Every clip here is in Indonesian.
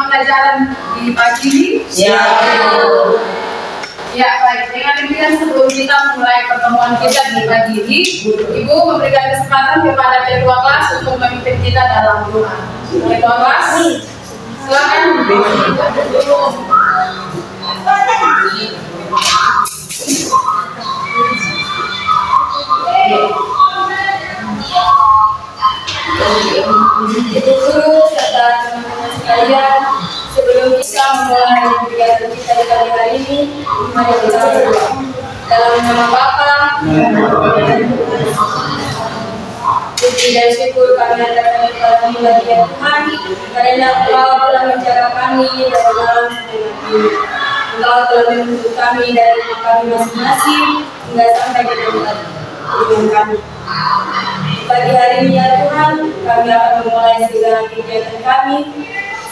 pembelajaran di pagi ini? Ya, baik. Dengan demikian sebelum kita mulai pertemuan kita di pagi ini, Ibu memberikan kesempatan kepada ketua kelas untuk memimpin kita dalam doa. Ketua kelas, silakan. Ibu guru serta teman-teman sekalian, sebelum kita memulai kegiatan kita di pagi hari ini, mari kita berdoa. Dalam nama Bapa, puji dan syukur kami aturkan kepada ya Tuhan, karena Engkau telah menjaga kami dari malam sampai pagi. Engkau telah menuntut kami dari kami masing-masing hingga sampai ke tempat tujuan kami. Pagi hari ini ya Tuhan, kami akan memulai segala kegiatan kami.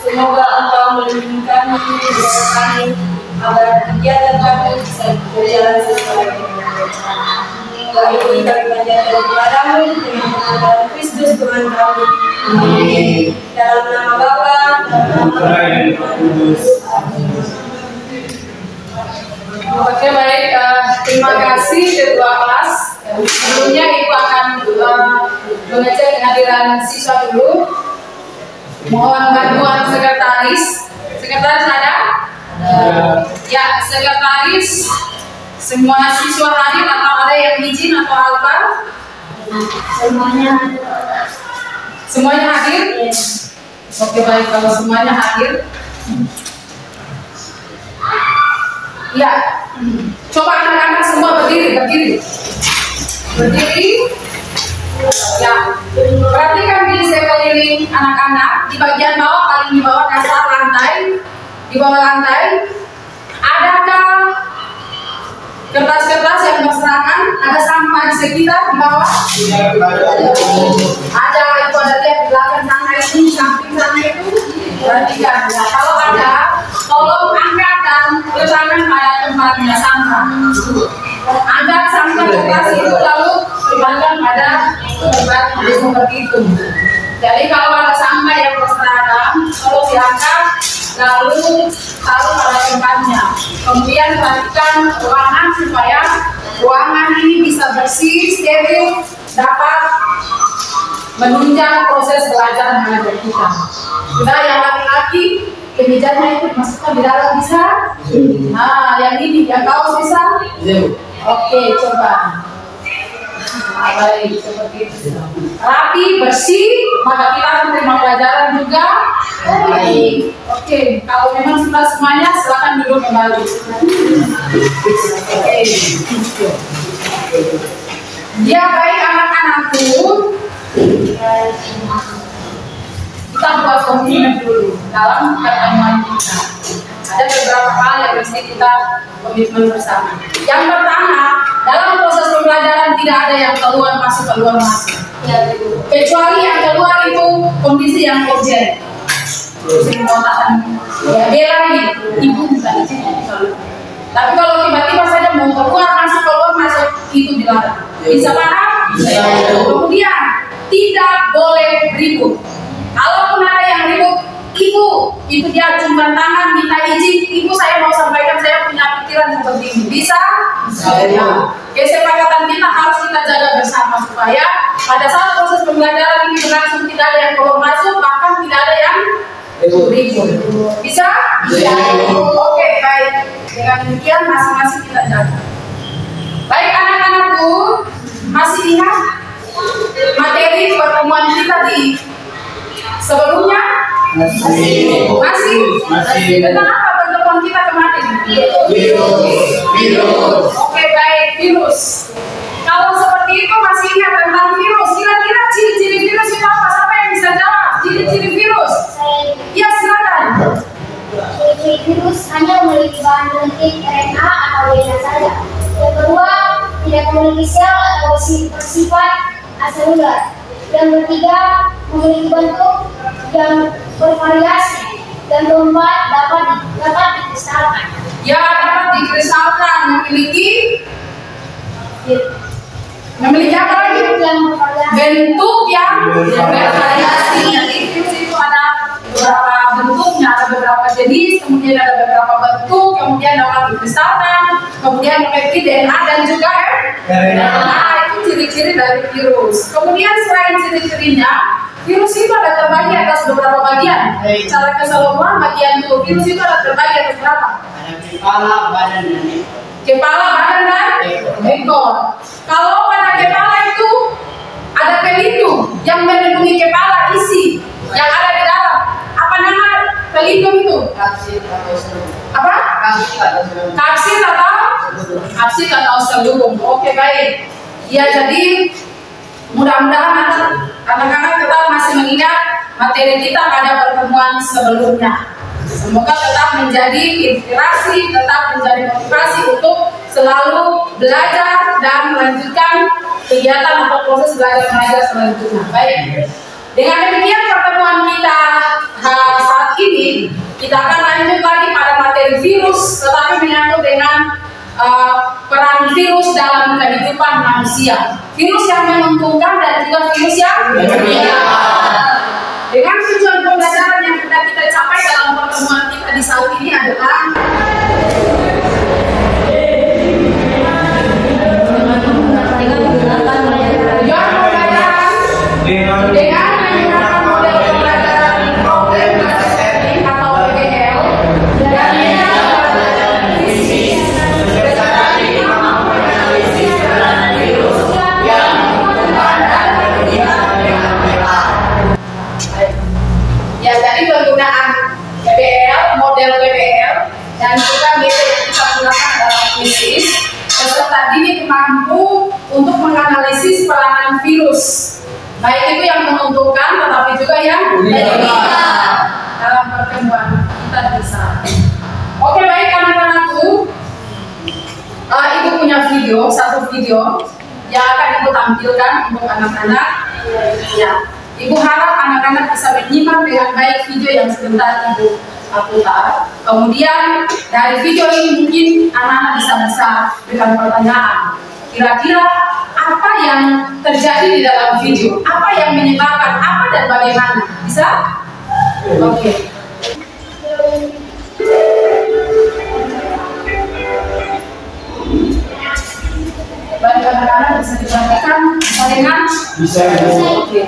Semoga Engkau melindungi kami, menjaga kami, agar kegiatan kami bisa berjalan sesuai dengan rencana. Doa ini kami panjatkan kepadamu dengan nama Kristus Tuhan kami. Amin. Dalam nama Bapa dan Putra dan Roh Kudus. Amin. Oke, baik. Terima kasih ketua kelas. Sebelumnya Ibu akan mengecek kehadiran siswa dulu. Mohon bantuan sekretaris. Sekretaris ada? Ya, sekretaris. Semua siswa hadir atau ada yang izin atau apa? Semuanya hadir? Oke, baik. Kalau semuanya hadir, ya. Coba anak-anak semua berdiri. Ya, perhatikan di sekeliling anak-anak di bagian bawah, paling di bawah dasar lantai, di bawah lantai, adakah kertas-kertas yang berserakan? Ada sampah di sekitar di bawah? Ada, itu ada lihat di belakang sana itu, samping sana itu. Perhatikan ya, kalau ada, tolong angkat dan letakkan pada tempatnya sampah. Angkat sampah kertas itu lalu letakkan pada tempat seperti itu. Jadi kalau ada sampah yang berserakan, tolong diangkat lalu taruh pada tempatnya. Kemudian perhatikan ruangan supaya ruangan ini bisa bersih, steril, dapat menunjang proses belajar mengajar kita. Kita yang laki-laki, kemejanya itu dimasukkan di dalam bisa? Nah, yang ini, yang kaos bisa? Oke, coba. Baik, seperti itu. Rapi, bersih, maka kita akan terima pelajaran juga. Baik. Oke, kalau memang sudah semuanya, silakan duduk kembali. Oke. Ya, baik anak-anakku. Kita buat komitmen dulu dalam pertemuan kita. Ada beberapa hal yang mesti kita komitmen bersama. Yang pertama, dalam proses pembelajaran tidak ada yang keluar masuk. Ya, kecuali yang keluar itu kondisi yang urgent. Ya, bela nih, ibu bukan izin. Tapi kalau tiba-tiba saja mau keluar masuk itu dilarang. Bisa paham? Kemudian tidak boleh ribut. Kalaupun ada yang ribut, ibu itu dia ciuman tangan minta izin, ibu saya mau sampaikan saya punya pikiran seperti ini, bisa? Ya. Kesepakatan kita harus kita jaga bersama supaya pada saat proses pembelajaran ini berlangsung tidak ada yang keluar masuk, bahkan tidak ada yang ribut. Bisa? Bisa. Oke, baik. Dengan demikian masing-masing kita jaga. Baik anak-anakku, masih ingat materi pertemuan kita di sebelumnya? Masih. Tentang apa pertemuan kita kemarin? Virus. Oke, baik, virus. Kalau seperti itu masih ingat tentang virus, kira-kira ciri-ciri virus itu apa? Siapa yang bisa jawab? Ciri-ciri virus? Ya, silakan. Ciri-ciri virus hanya memiliki bahan penting RNA atau DNA saja. Yang kedua, tidak memiliki sel atau bersifat aselular. Yang ketiga, memiliki bentuk yang bervariasi. Dan keempat, dapat dikristalkan. Ya, dapat dikristalkan. Memiliki apa lagi? Bentuk yang bervariasi. Jadi virus itu ada beberapa bentuknya, ada beberapa fisik, kemudian ada beberapa bentuk, kemudian dapat dibesarkan, kemudian memiliki DNA dan juga RNA. Itu ciri-ciri dari virus. Kemudian selain ciri-cirinya, virus itu ada terbagi atas beberapa bagian. Secara keseluruhan bagian tubuh virus itu ada terbagi atas berapa? Ada kepala, badan, dan ekor. Kepala, badan, dan ekor. Kalau pada kepala itu ada pelindung yang melindungi kepala isi yang ada di dalam. Apa nama pelindung itu? Kapsid atau serum. Apa? Kapsid atau serum. Kapsid atau serum. Oke, baik. Ya, jadi mudah-mudahan anak-anak tetap masih mengingat materi kita pada pertemuan sebelumnya. Semoga tetap menjadi inspirasi, tetap menjadi motivasi untuk selalu belajar dan melanjutkan kegiatan atau proses belajar mengajar selanjutnya. Baik. Dengan demikian pertemuan kita saat ini, kita akan lanjut lagi pada materi virus, tetapi menyangkut dengan peran virus dalam kehidupan manusia. Virus yang menguntungkan dan juga virus yang membahayakan. Dengan tujuan pembelajaran yang kita capai dalam pertemuan kita di saat ini adalah dengan menggunakan model pembelajaran problem setting atau PBL dan pembelajaran fisik berdasarkan mampu menganalisis peran virus yang menguntungkan dan merugikan dengan merah. Ya, jadi penggunaan PBL, model PBL dan juga metode yang kita gunakan dalam krisis, peserta didik mampu untuk menganalisis peranan virus. Baik itu yang menguntungkan tetapi juga yang merugikan dalam pertemuan kita bisa. Oke, baik anak-anakku, ibu punya video, satu video yang akan ibu tampilkan untuk anak-anak. Ya, ibu harap anak-anak bisa menyimak dengan baik video yang sebentar ibu putar. Kemudian dari video ini mungkin anak-anak bisa berikan pertanyaan. Kira-kira apa yang terjadi di dalam video? Apa yang menyebabkan? Apa dan bagaimana? Bisa? Oke. Baik anak-anak bisa diperhatikan dengan? Bisa. Oke.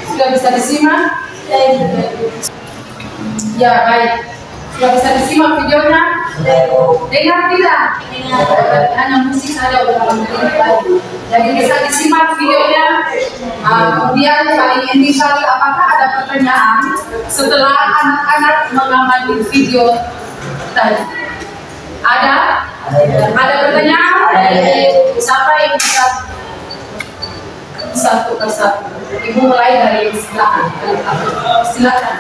Sudah bisa disimak? Ya, baik. Sudah bisa disimak videonya? Dengar tidak? Hanya musik saja udah alhamdulillah. Jadi bisa disimak videonya. Kemudian paling inti kali, apakah ada pertanyaan setelah anak-anak mengamati video tadi? Ada? Ada pertanyaan? Siapa yang bisa satu persatu? Ibu mulai dari silakan. Silakan.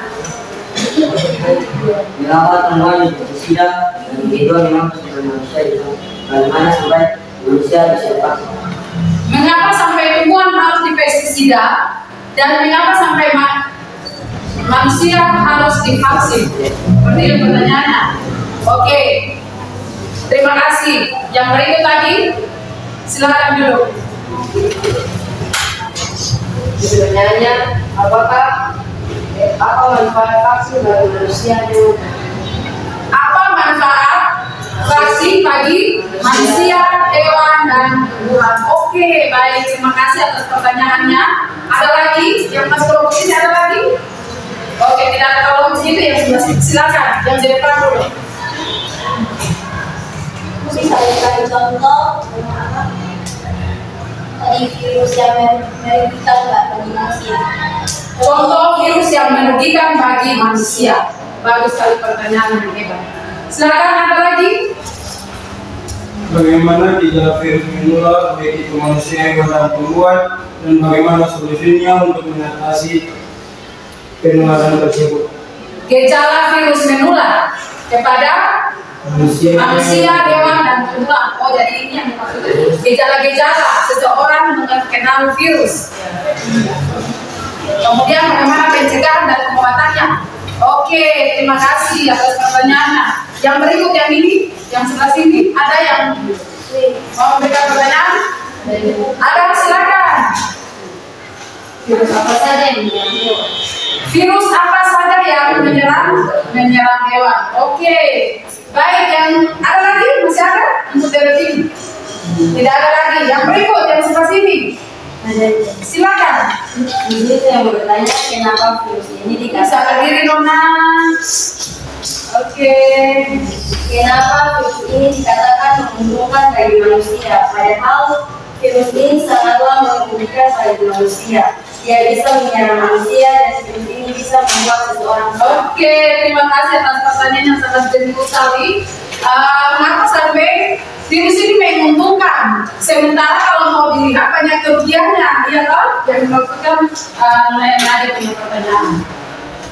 Mengapa temuan pestisida dan kedua memang kesulitan manusia itu bagaimana sampai manusia bisa divaksin? Mengapa sampai tumbuhan harus dipestisida dan mengapa sampai manusia harus divaksin? Seperti itu pertanyaannya. Oke, terima kasih. Yang berikut lagi, silakan dulu. Sebenarnya apa manfaat vaksin bagi manusia? Apa manfaat vaksin bagi manusia, hewan, dan tumbuhan? Oke, baik. Terima kasih atas pertanyaannya. Ada lagi yang masih belum ini? Ada lagi? Oke, tidak ada kalau begitu ya sudah, silakan. Yang di depan dulu. Bisa dikasih contoh tadi virus yang merugikan bagi manusia. Contoh virus yang merugikan bagi manusia. Bagus sekali pertanyaan yang hebat. Silakan, ada lagi? Bagaimana gejala virus menular baik itu manusia, hewan, dan tumbuhan, dan bagaimana solusinya untuk mengatasi penularan tersebut? Gejala virus menular kepada manusia, hewan, dan tumbuhan. Oh, jadi ini yang dimaksud. Gejala-gejala seseorang mengenal virus. Kemudian bagaimana pencegahan dan pengobatannya? Oke, terima kasih atas pertanyaannya. Yang berikut yang ini, yang sebelah sini, ada yang mau memberikan pertanyaan? Ada, silakan. Virus apa saja yang menyerang hewan? Virus apa saja yang menyerang hewan? Oke, baik. Yang ada lagi? Masih ada untuk dari ini? Tidak ada lagi. Yang berikut yang sebelah sini. Silakan. Jadi saya mau bertanya kenapa virus ini Bisa dikatakan berdiri, Nona. Oke. kenapa virus ini dikatakan menguntungkan bagi manusia, padahal virus ini sangatlah merugikan bagi manusia. Dia bisa menyerang manusia dan virus ini bisa membuat seseorang Oke, terima kasih atas pertanyaan yang sangat jenius sekali. Mengapa sampai virus ini menguntungkan? Sementara kalau mau dilihat banyak kerugiannya, ya kan? Yang dimaksudkan nanya punya pertanyaan.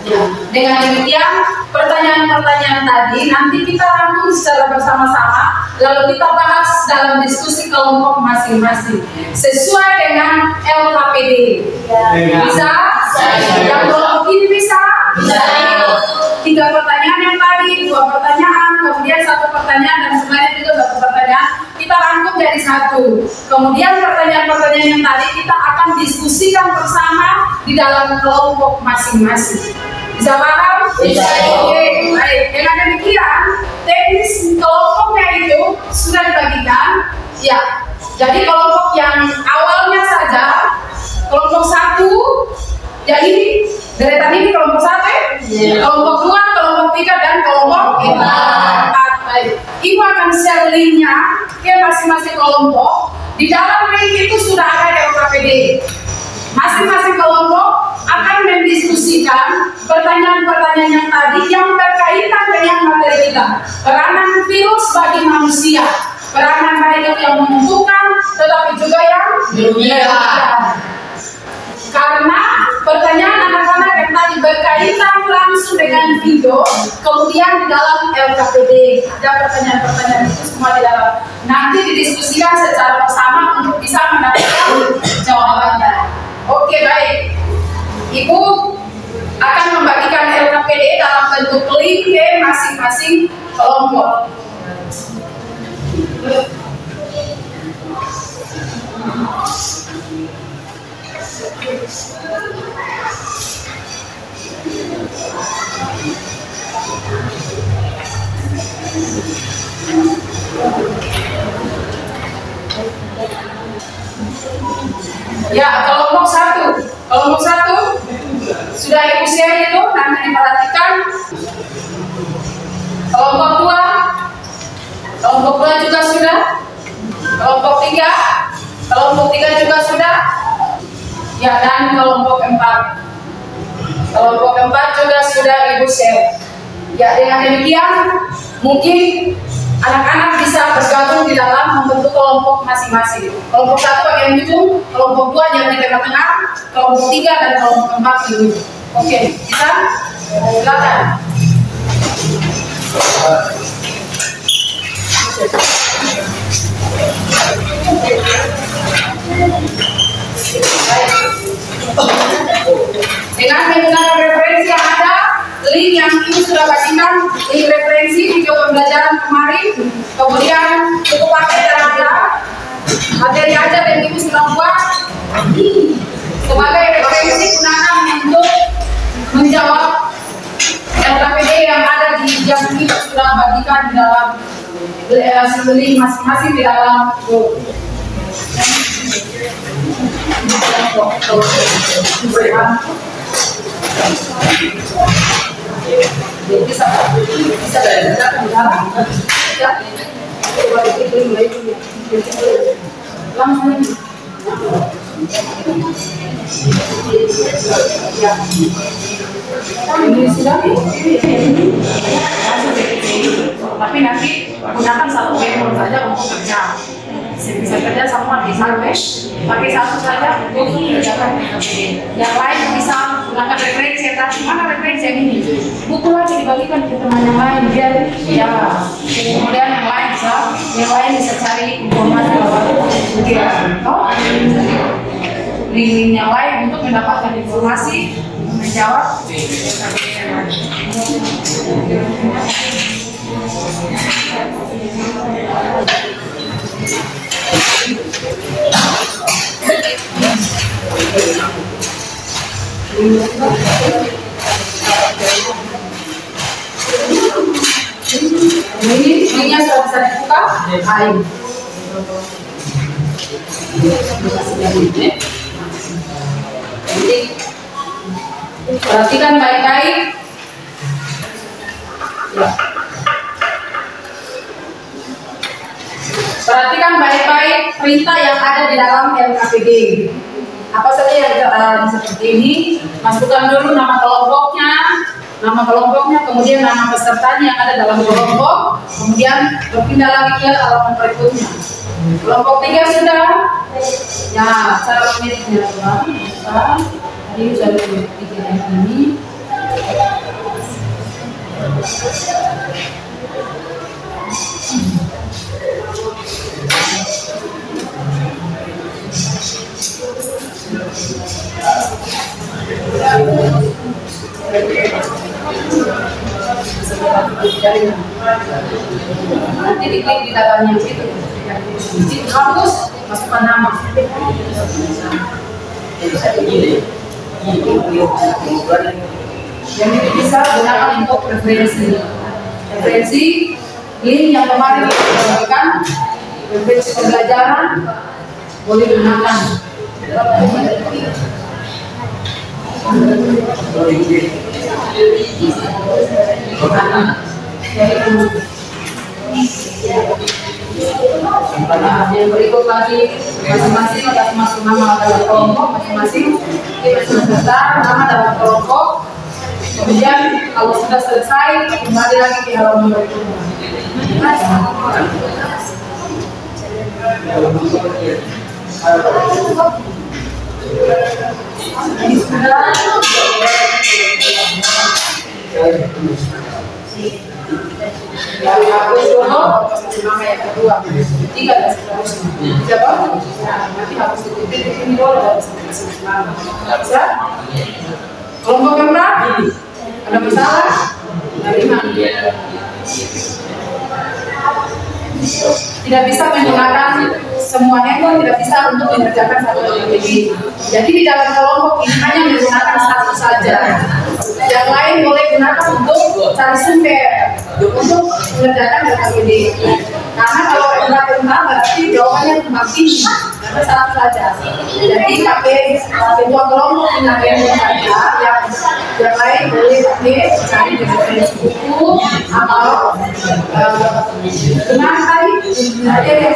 Ya, dengan demikian pertanyaan-pertanyaan tadi nanti kita rangkum secara bersama-sama, lalu kita bahas dalam diskusi kelompok masing-masing sesuai dengan LKPD. Bisa? Yang kelompok ini bisa? Bisa. 3 pertanyaan yang tadi, 2 pertanyaan, kemudian 1 pertanyaan, dan sebenarnya juga 1 pertanyaan. Kita rangkum jadi 1. Kemudian pertanyaan-pertanyaan yang tadi kita akan diskusikan bersama di dalam kelompok masing-masing. Bisa paham? Bisa. Oke, baik. Dengan demikian, teknis kelompoknya itu sudah dibagikan. Ya, jadi kelompok yang awalnya saja, kelompok 1, ya ini, deretan ini kelompok 1, kelompok 2, kelompok 3, dan kelompok 4. Baik. Ibu akan share linknya ke masing-masing kelompok. Di dalam link itu sudah ada LKPD. Masing-masing kelompok akan mendiskusikan pertanyaan-pertanyaan yang tadi yang berkaitan dengan materi kita. Peranan virus bagi manusia, peranan baik itu yang menentukan, tetapi juga yang merugikan. Karena pertanyaan anak-anak yang tadi berkaitan langsung dengan video, kemudian di dalam LKPD ada pertanyaan-pertanyaan itu semua di dalam. Nanti didiskusikan secara bersama untuk bisa mendapatkan jawabannya. Oke, baik. Ibu akan membagikan LKPD dalam bentuk link ke masing-masing kelompok. Ya, kelompok 1. Kelompok 1 sudah ibu share itu, nanti diperhatikan. Kelompok 2, kelompok 2 juga sudah. Kelompok 3, kelompok 3 juga sudah. Ya, dan kelompok 4. Kelompok 4 juga sudah ibu share. Ya, dengan demikian mungkin anak-anak bisa bergabung di dalam membentuk kelompok kelompok masing-masing. Kelompok 1 bagian ujung, kelompok 2 yang di tengah-tengah, kelompok 3 dan kelompok 4 di ujung. Oke, kita silakan. Dengan menggunakan referensi yang ada, link yang ibu sudah bagikan, link referensi video pembelajaran kemarin, kemudian buku paket yang ada, materi aja dan ibu sudah buat sebagai referensi gunakan untuk menjawab LKPD yang ada di yang ibu sudah bagikan di dalam link masing-masing di dalam buku. Bisa dari kita ke dalam langsung ini sudah tapi nanti gunakan satu handphone saja untuk kerja. Bisa kerja semua di sampai pakai satu saja untuk kerjakan yang lain bisa gunakan referensi yang tadi. Mana referensi yang ini? Buku lagi dibagikan ke teman yang lain biar ya kemudian yang lain bisa cari informasi link yang lain untuk mendapatkan informasi menjawab. Ini linknya sudah bisa dibuka. Perhatikan baik-baik. Perhatikan baik-baik perintah yang ada di dalam LKPD. Apa saja yang seperti ini? Masukkan dulu nama kelompoknya, kemudian nama pesertanya yang ada dalam kelompok, kemudian berpindah lagi ke halaman berikutnya. Kelompok 3 sudah. Ya, cara memilihnya teman. Tadi sudah bikin yang ini. Nanti diklik di dalamnya itu. Di hapus, masukkan nama. Yang ini bisa gunakan untuk referensi. Referensi link yang kemarin diberikan, referensi pembelajaran boleh gunakan. Yang berikut lagi masing-masing atas masuk nama dalam kelompok masing-masing peserta nama dalam kelompok. Kemudian kalau sudah selesai kembali lagi ke halaman berikutnya. Ini sudah yang hapus dulu, nama yang kedua, ketiga dan seterusnya. Siapa? Nanti hapus di ini dulu dan seterusnya. Bisa? Kelompok keempat, ada masalah? Dari mana? Tidak bisa menggunakan semua handphone, tidak bisa untuk mengerjakan satu LKPD. Jadi di dalam kelompok ini hanya menggunakan satu saja. Yang lain boleh gunakan untuk cari sumber, untuk mengerjakan LKPD. Karena kalau keempat berarti jawabannya cuma ini, karena satu saja. Jadi pakai ketua kelompok dengan handphone saja. Yang lain boleh pakai cari referensi buku atau ada yang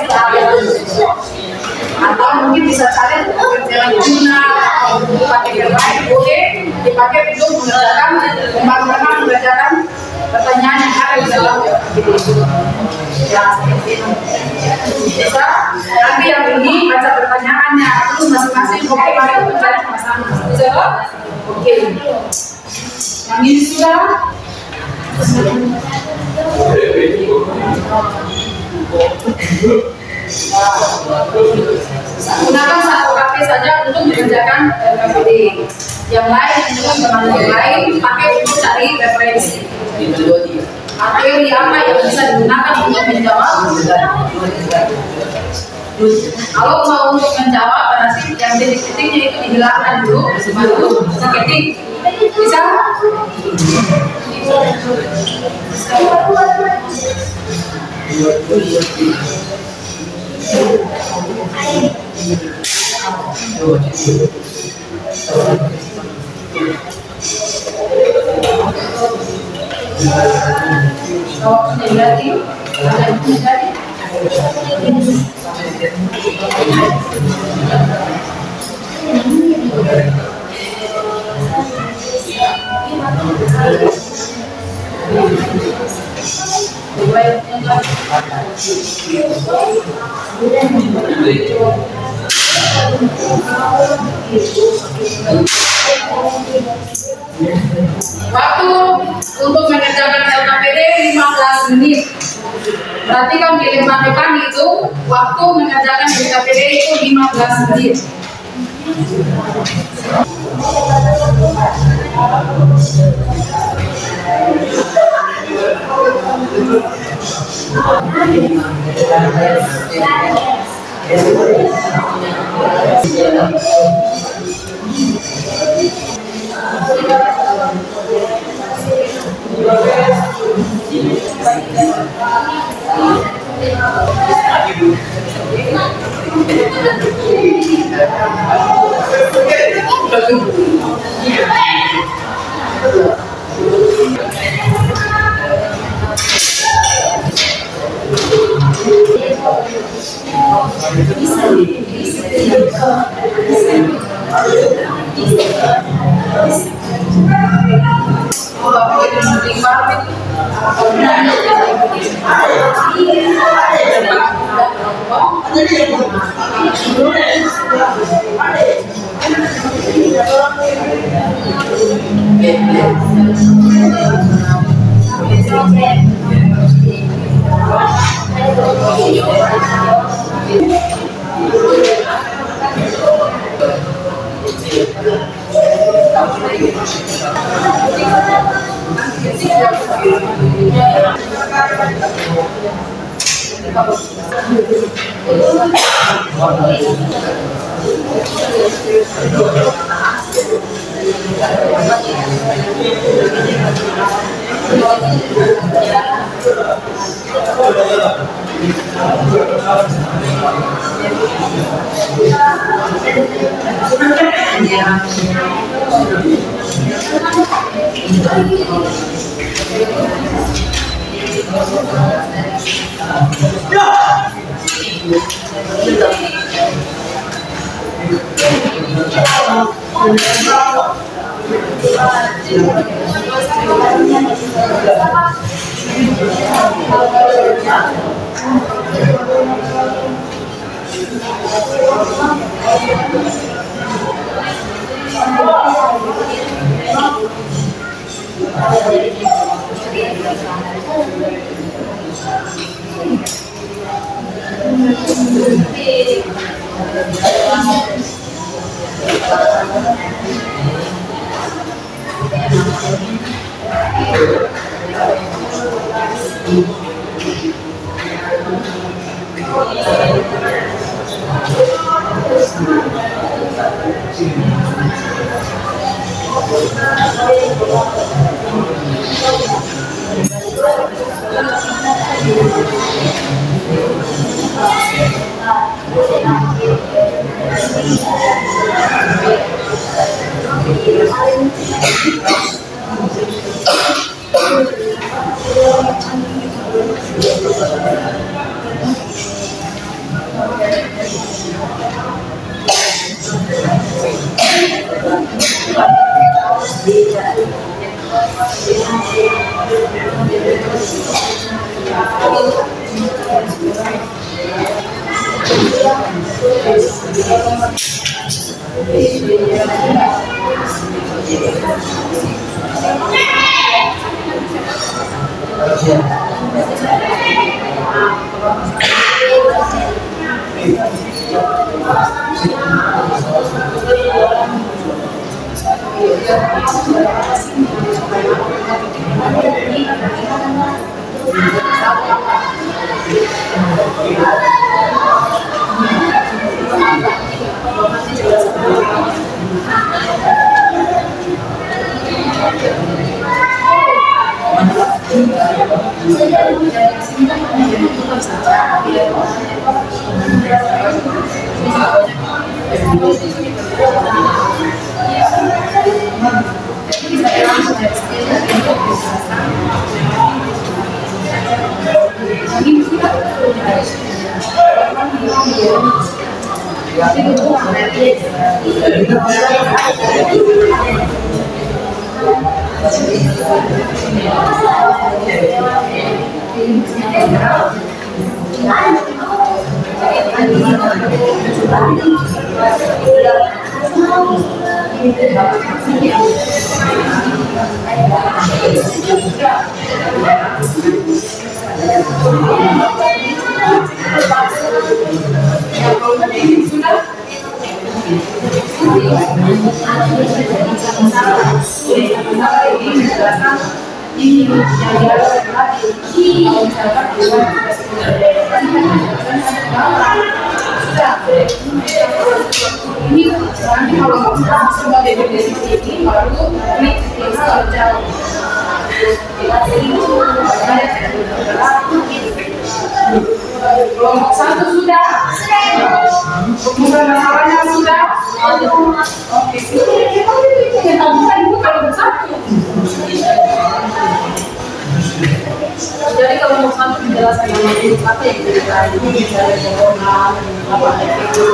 atau mungkin bisa cari jalan jurnal atau buku pakai yang lain boleh dipakai untuk mengerjakan pertanyaan yang ada di dalam video. Ya, seperti itu. Bisa. masing-masing oke, mari mencari sama-sama. Bisa Pak? Oke. Yang ini sudah. Gunakan satu HP saja untuk mengerjakan KPD. Yang lain untuk teman yang lain pakai untuk cari referensi. Materi apa yang bisa digunakan untuk menjawab? Kalau mau untuk menjawab, berarti yang titik-titiknya itu dihilangkan dulu, baru ketik. Bisa? Waktu untuk mengerjakan LKPD 15 menit. Perhatikan di lembar depan itu waktu mengerjakan LKPD itu 15 menit. Ini nanti kalau sebagai definisi ini baru kelompok satu sudah, bukan masalahnya sudah. Oke, kita bukan kelompok satu. Jadi kelompok satu dijelaskan apa yang kita dari corona, apa itu.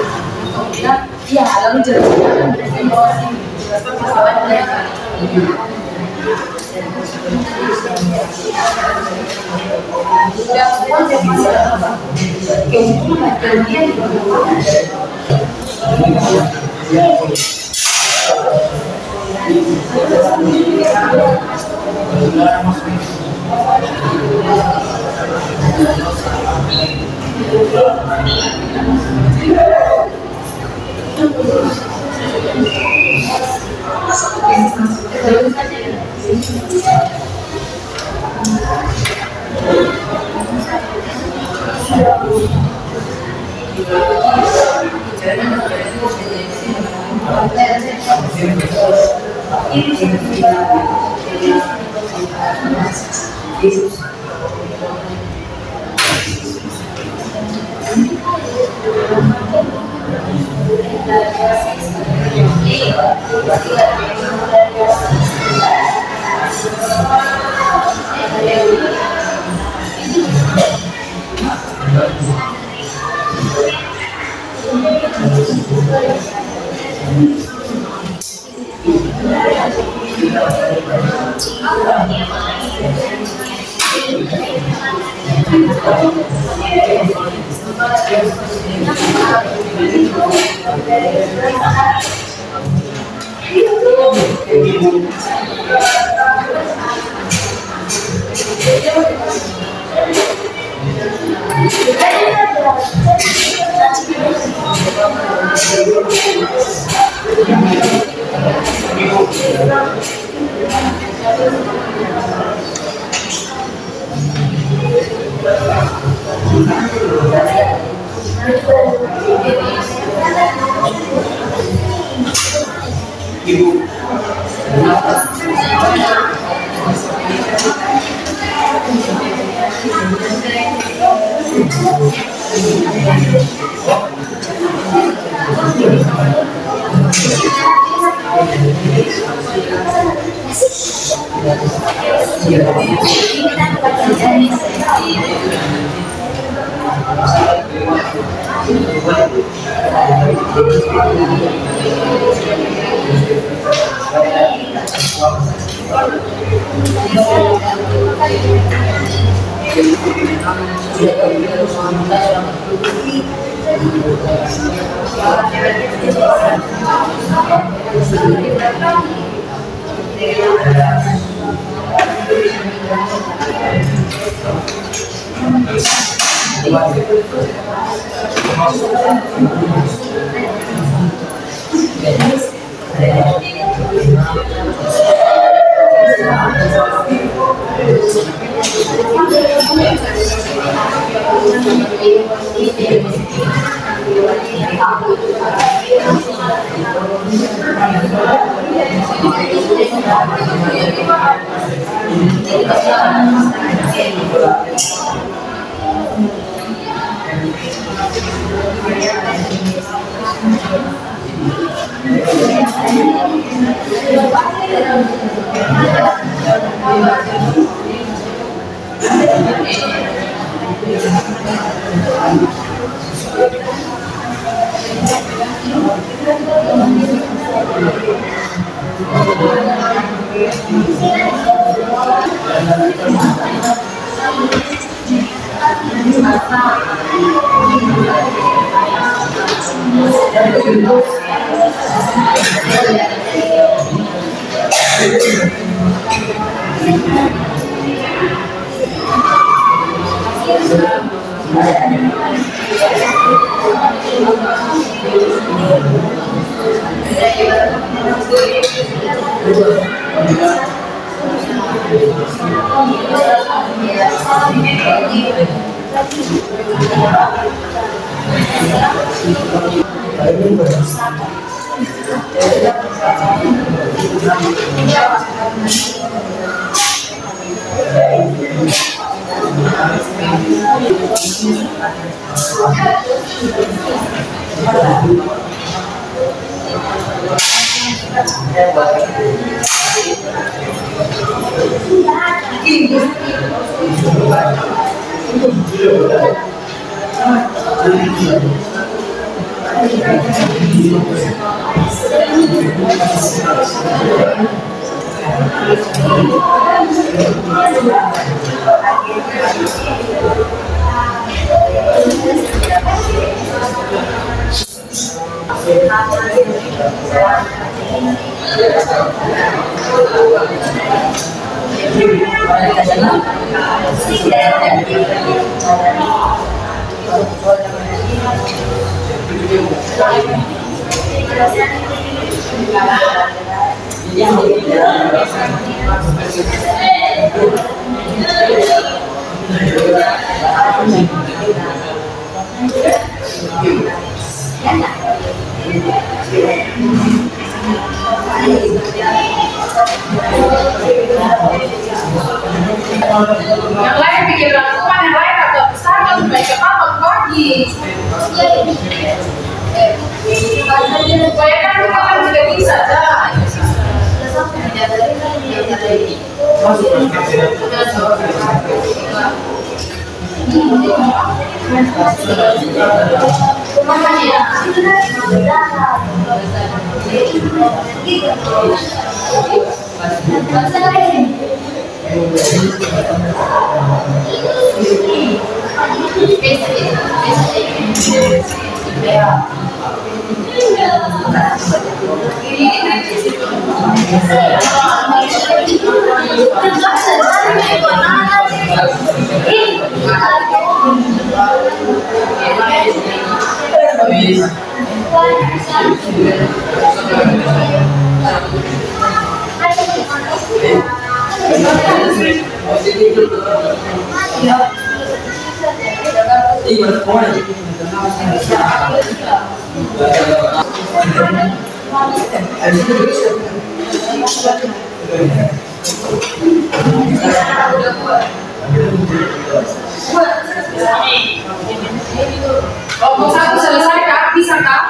Kemudian, ya lalu jelaskan masalahnya. Yang lain bikin rangkuman, yang lain agak besar, lebih baik apa bagi. Supaya kan kita kan juga bisa aja. Kelompok satu selesai kak, bisa kak?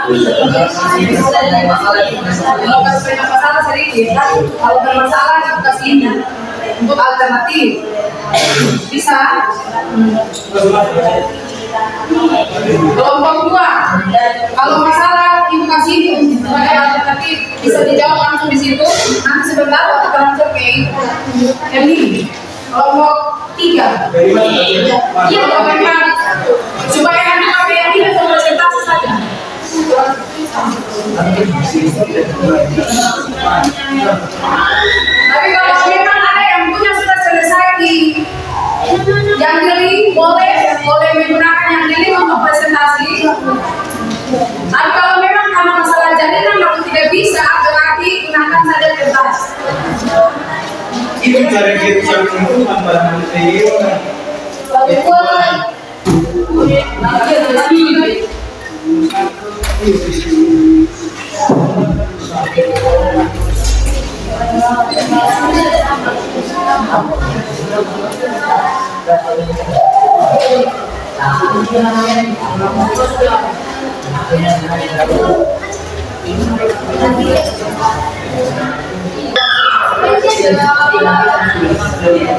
Kalau bermasalah sedikit, kalau bermasalah kita kasih ini untuk alternatif, bisa? Kelompok dua, kalau masalah ibu kasih ini sebagai alternatif bisa dijawab langsung di situ. Nanti sebentar waktu transfer ke ini. Kelompok tiga, iya, supaya nanti pakai yang ini untuk presentasi Tapi kalau memang ada yang punya sudah selesai yang diri boleh menggunakan yang diri untuk presentasi. Tapi kalau memang karena masalah jalinan aku tidak bisa, berarti gunakan saja kertas. Itu cara kita menentukan bahan material.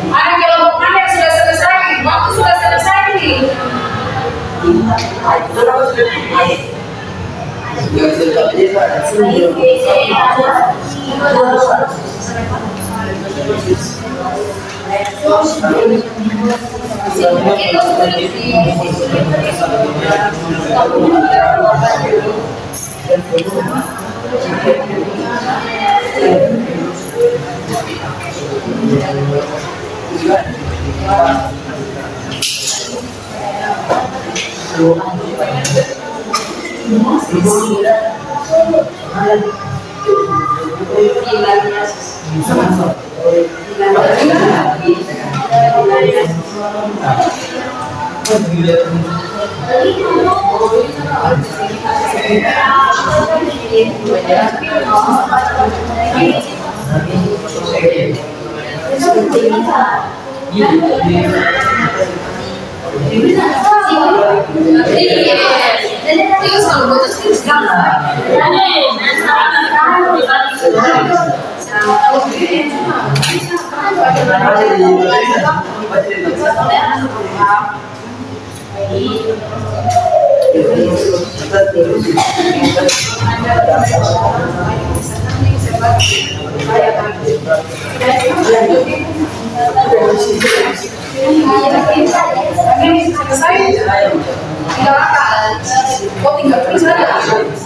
Ada kelompok mana yang sudah selesai? Waktu sudah selesai nih.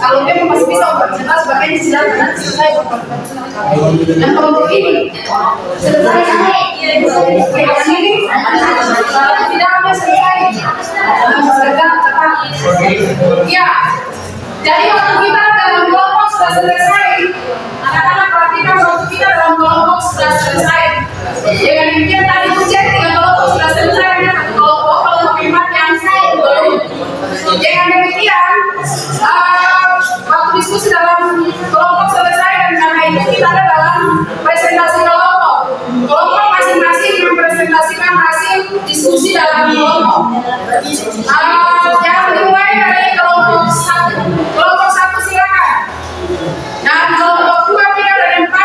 Kalau memang masih bisa bercerita sebagainya silakan selesai. Dan kalau begini selesai ini tidak ada selesai. Ya, jadi waktu kita dalam kelompok sudah selesai. Anak-anak perhatikan waktu kita dalam kelompok sudah selesai. Dengan demikian tadi ujian 3 kelompok sudah selesai. Kelompok hemat yang belum. Dengan demikian waktu diskusi dalam kelompok selesai dan karena itu kita ada dalam presentasi kelompok. Kelompok masing-masing mempresentasikan hasil diskusi dalam kelompok. Yang dimulai dari kelompok 1. Kelompok 1 silakan. Dan kelompok 2, 3 dan 4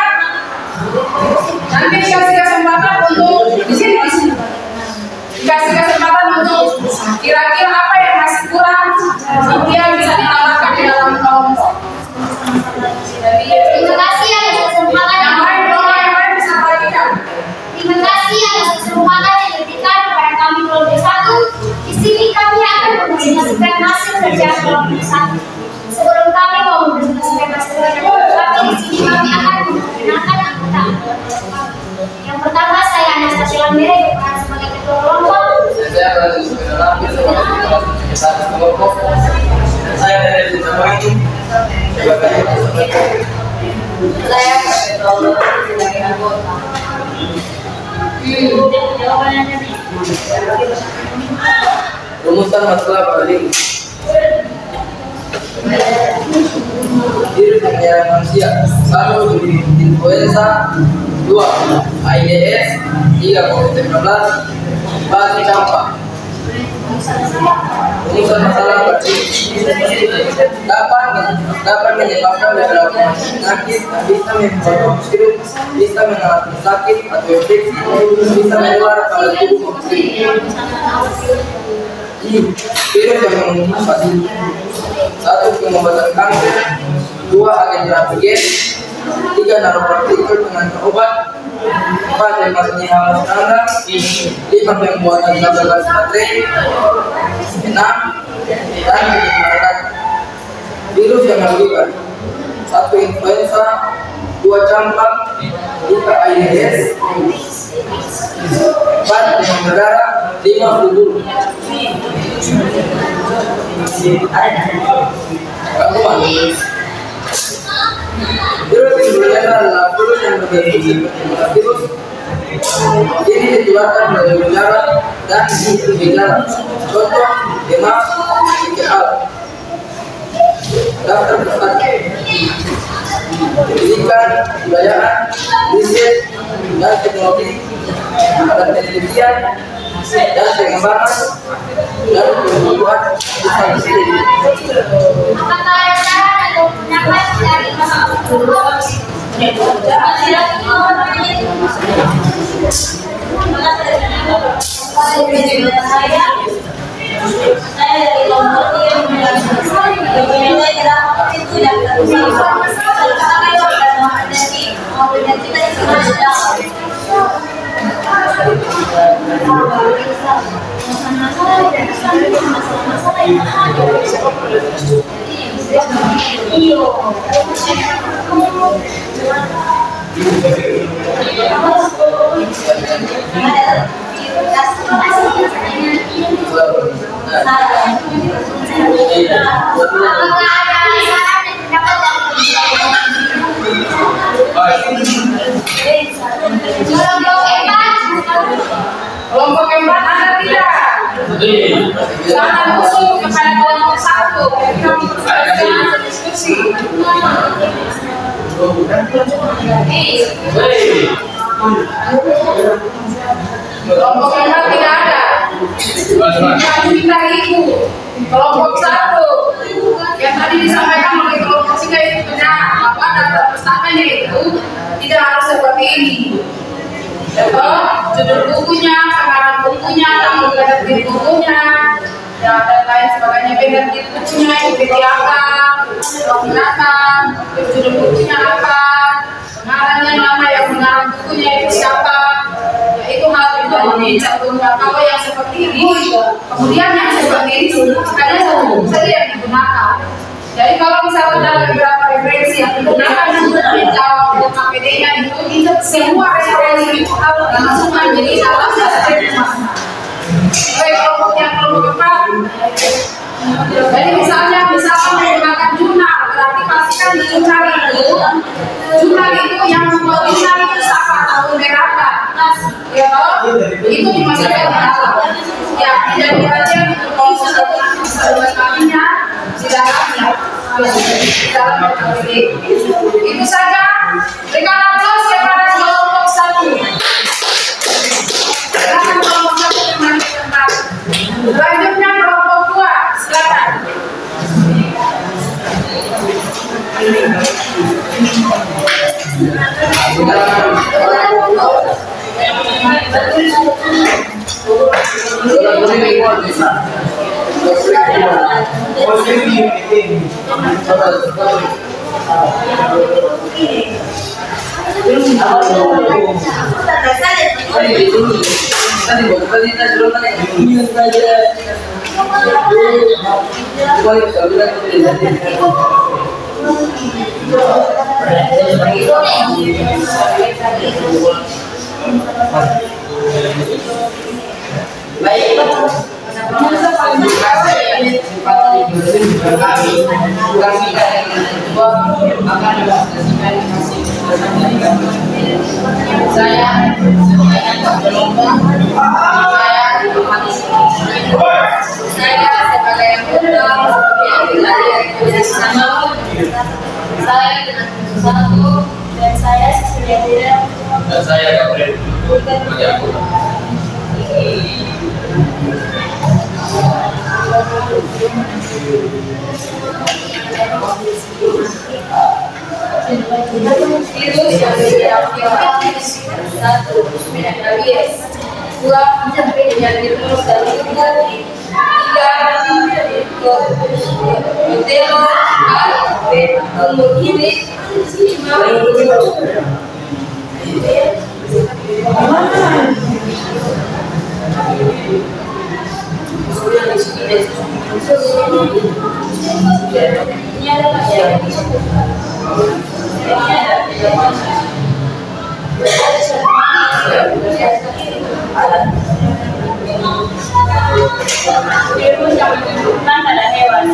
nanti dikasih kesempatan untuk di sini. Dikasih kesempatan untuk kira-kira apa yang masih kurang yang bisa ditambahkan di dalam kelompok. Terima kasih atas kesempatan Yang lain bisa bagikan. Terima kasih atas kesempatan yang diberikan kepada kami kelompok 1. Di sini kami akan mempresentasikan hasil kerja kelompok 1. Sebelum kami mau mempresentasikan hasil kerja kelompok 1, di sini kami akan memperkenalkan anggota kelompok kami. Yang pertama saya Anastasia Lamere berperan sebagai ketua kelompok. Saya berada di kelompok. Saya dari Cirebon. Saya sebagai anggota. Rumusan masalah paling diri penyerang manusia. 1. Influenza. 2. AIDS. 3. COVID-19. 4. Campak. Rumusan masalah dapat menyebabkan beberapa penyakit, bisa membuat virus, bisa mengalami sakit atau infeksi, bisa menular pada tubuh manusia. Virus yang membunuh. 1. Pengobatan kanker. 2. Agen terapi, 3. Nanopartikel pengantar obat. 4. Lemasnya hama standar. 5. Pembuatan tabel baterai. 6. Dan penyakit virus yang mematikan. 1 influenza, 2 campak, 3 AIDS, 4 demam berdarah, 5 flu burung. Virus influenza adalah virus yang berbentuk seperti virus. Ini ditularkan melalui udara dan gejala. Contoh demam, sakit daftar prestasi, pendidikan, kebudayaan, riset, dan teknologi, dan penelitian, dan pengembangan, dan pertumbuhan instansi. Apakah ada saran atau pendapat dari masyarakat? Saya dari Lombok yang dokumennya tidak itu yang Kelompok keempat ada tidak? Jangan usul kepada kelompok 1. Kita mempersiapkan diskusi. Kelompok keempat tidak ada. Kita ibu. Kelompok 1 yang tadi disampaikan oleh kelompok 3 itu benar. Apa daftar pustakanya itu tidak harus seperti ini. Judul bukunya, pengarang bukunya, tanggal penerbit bukunya, dan lain sebagainya. Penerbit bukunya seperti apa, penggunaan, judul bukunya apa, pengarangnya nama yang mengarang bukunya itu siapa. Ya, itu hal itu dicantumkan. Kalau yang seperti ini, kemudian yang seperti ini hanya satu buku saja yang digunakan. Jadi kalau misalnya dalam beberapa referensi yang digunakan untuk menjawab KPD-nya itu semua referensi itu harus dimasukkan jadi salah satu mana. Baik kelompok yang kelompok keempat. Jadi misalnya menggunakan jurnal, berarti pastikan di jurnal itu yang membuat jurnal itu siapa tahun berapa. Ya toh? Itu dimasukkan di dalam. Ya, tidak dibaca untuk proses kalinya di dalamnya. Dalam KPD. Itu saja. Berikan aplaus kepada kelompok 1. Silakan kelompok 1 kembali ke tempat. Selanjutnya kelompok 2, silakan. Saya sebagai saya dengan satu dan saya sesudah dan saya Gabriel satu rabies, 2 penyakit mulut dan kuku, 3 Virus yang ditemukan pada hewan.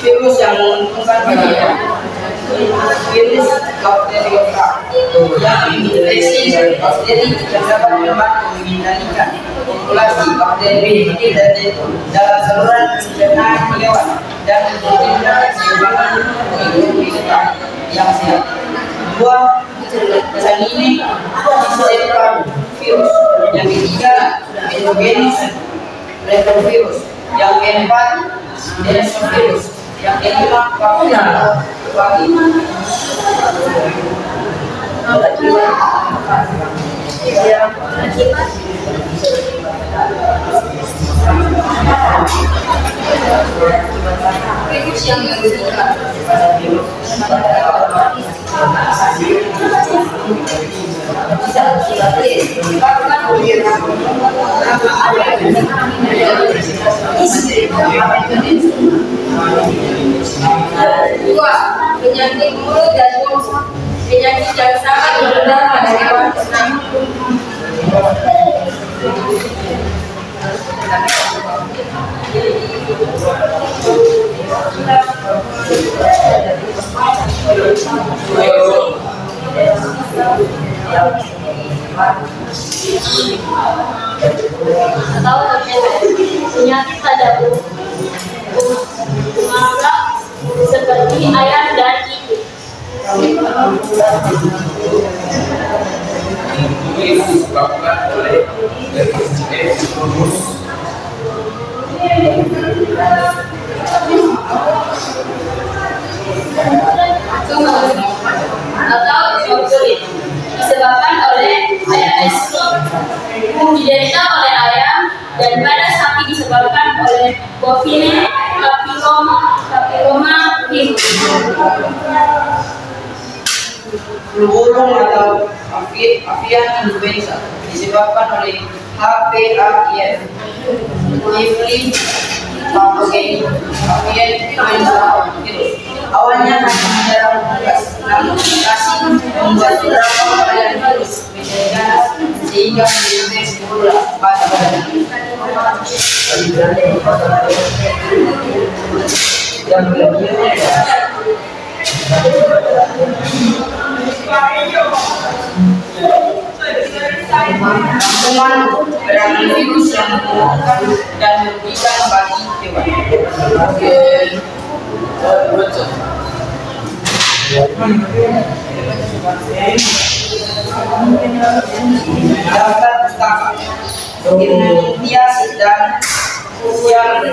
Virus yang menguntungkan pada hewan. Virus bakteriofa yang menginfeksi bakteri yang dapat membantu mengendalikan populasi bakteri kecil dan dalam saluran pencernaan hewan dan menciptakan keseimbangan hidup yang sehat. Dua, pesan ini disebabkan virus. Yang ketiga, endogenous retrovirus. Yang keempat, virus. Yang kelima, bakteri. Dua, penyakit mulut dan mulut. Penyakit yang sangat menular pada hewan ternak. Atau penyakit pada mangga seperti ayam dan ikan. Ini disebabkan oleh virus. Atau disebabkan oleh ayam diderita oleh ayam, dan pada sapi disebabkan oleh bovine papilloma virus. Flu burung atau avian influenza disebabkan oleh HPAIN, Evelyn pathogen avian influenza virus. Awalnya hanya menyerang unggas, namun mutasi membuat beberapa varian virus menjadi ganas sehingga menginfeksi pula pada badan. Yang berikutnya Rangkuman beragam virus yang menguntungkan dan merugikan bagi hewan. Daftar pustaka Indonesia dan Sosial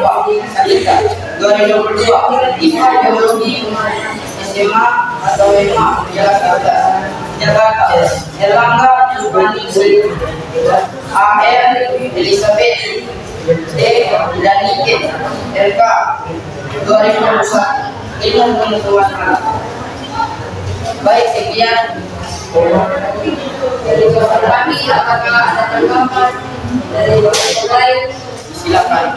Salika 2022 IPA Biologi SMA atau SMA Jakarta Erlangga Subandi AR Elizabeth D dan Niken LK 2021 Ilmu Pengetahuan Alam. Baik, sekian dari kami. Apakah ada tanggapan dari yang lain? Silakan.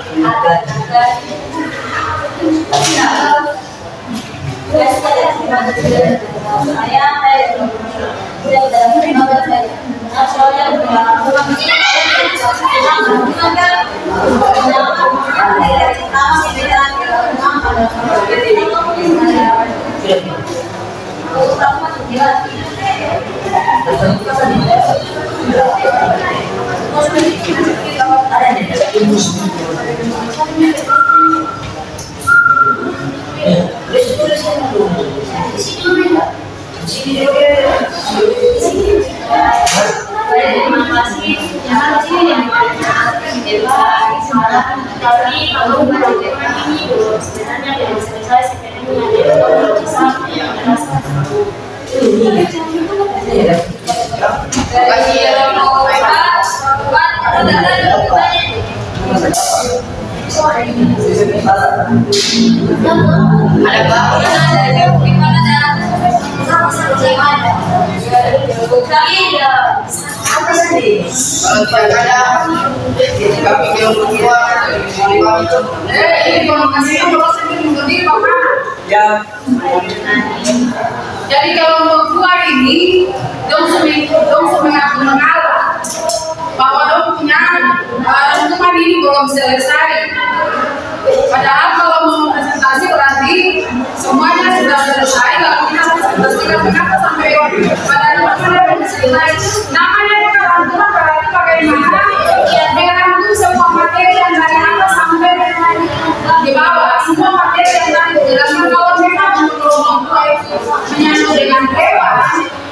Kalau tidak ada, kami kelompok dua ini kalau kasih kalau sendiri berdiri bapak. ya. Jadi kalau untuk dua ini, dong semengaku mengalah bahwa dong punya hukuman ini belum selesai. Padahal kalau mau presentasi berarti semuanya sudah selesai. Lalu kita presentasikan mengapa sampai pada teman-teman yang selesai. Namanya kerantuman berarti bagaimana merangkum semua materi yang dari atas sampai di bawah. Semua materi yang tadi dijelaskan. Kalau memang untuk kelompok dua itu menyatu dengan hewan,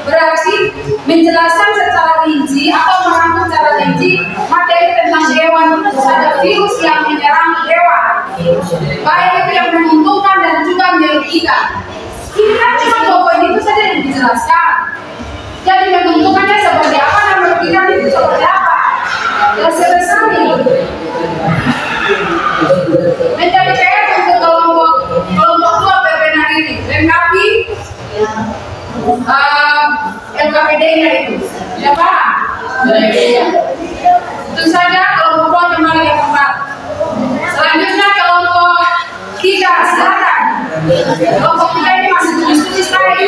berarti menjelaskan secara rinci atau merangkum secara rinci materi tentang hewan itu saja virus yang menyerang hewan, baik itu yang menguntungkan dan juga merugikan. Ini kan cuma poin itu saja yang dijelaskan. Jadi menguntungkannya seperti apa dan merugikan itu seperti apa? Dan selesai. Menjadi PR untuk kelompok dua PPN ini lengkapi LKPD-nya itu. Sudah paham? Tentu saja kelompok dua kembali ke tempat. Selanjutnya kelompok 3, silakan. Kelompok 3 ini masih tulis-tulis tadi.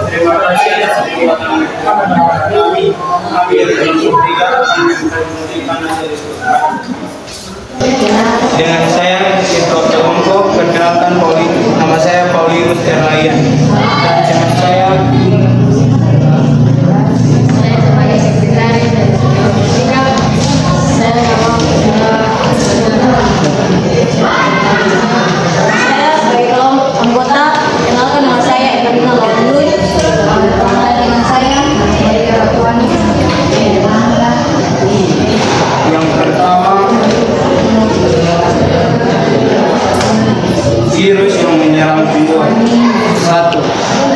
Terima kasih atas perbuatan kami. Kami dari kelompok 3 akan memberikan hasil diskusi. Dengan saya Ketua Kelompok perkenalkan nama saya Paulinus Erlayan dan dengan saya sebagai sekretaris dan saya sebagai kelompok anggota kenalkan nama saya Evelina Laulun dengan saya Maria Ratuani. yang pertama, virus yang menyerang tumbuhan. 1.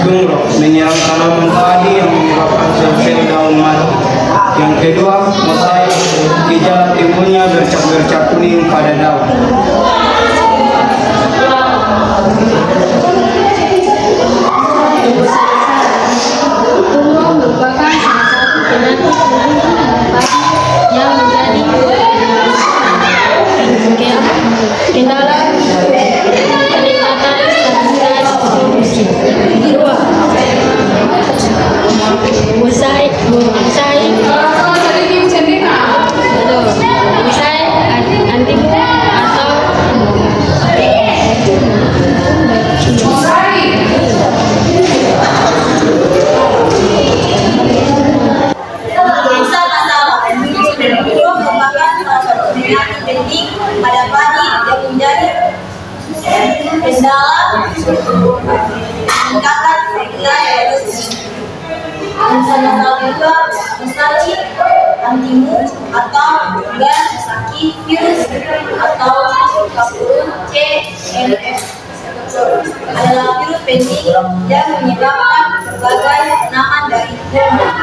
Dungrok menyerang tanaman padi yang menyebabkan sel-sel daun mati. Yang kedua, mosaik, gejala timbulnya bercak-bercak kuning pada daun. Tumbuh merupakan salah satu penyakit yang menjadi kendala peningkatan stabilitas produksi. Kedua, mosaik antimun atau penyakit penting pada padi yang menjadi kendala meningkatkan stabilitas dan salah satunya misalnya antimu atau juga sakit virus atau kapurun CMF adalah virus penting yang menyebabkan berbagai penamaan dari tubuh.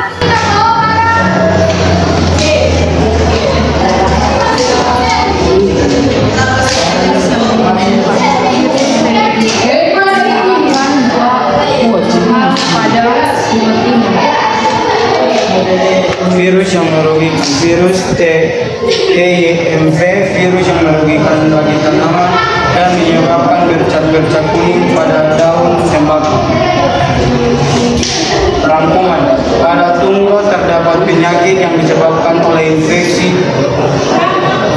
Virus yang merugikan, virus TYMV, virus yang merugikan bagi tanaman dan menyebabkan bercak-bercak kuning pada daun tembakau. Rangkuman, pada tunggal terdapat penyakit yang disebabkan oleh infeksi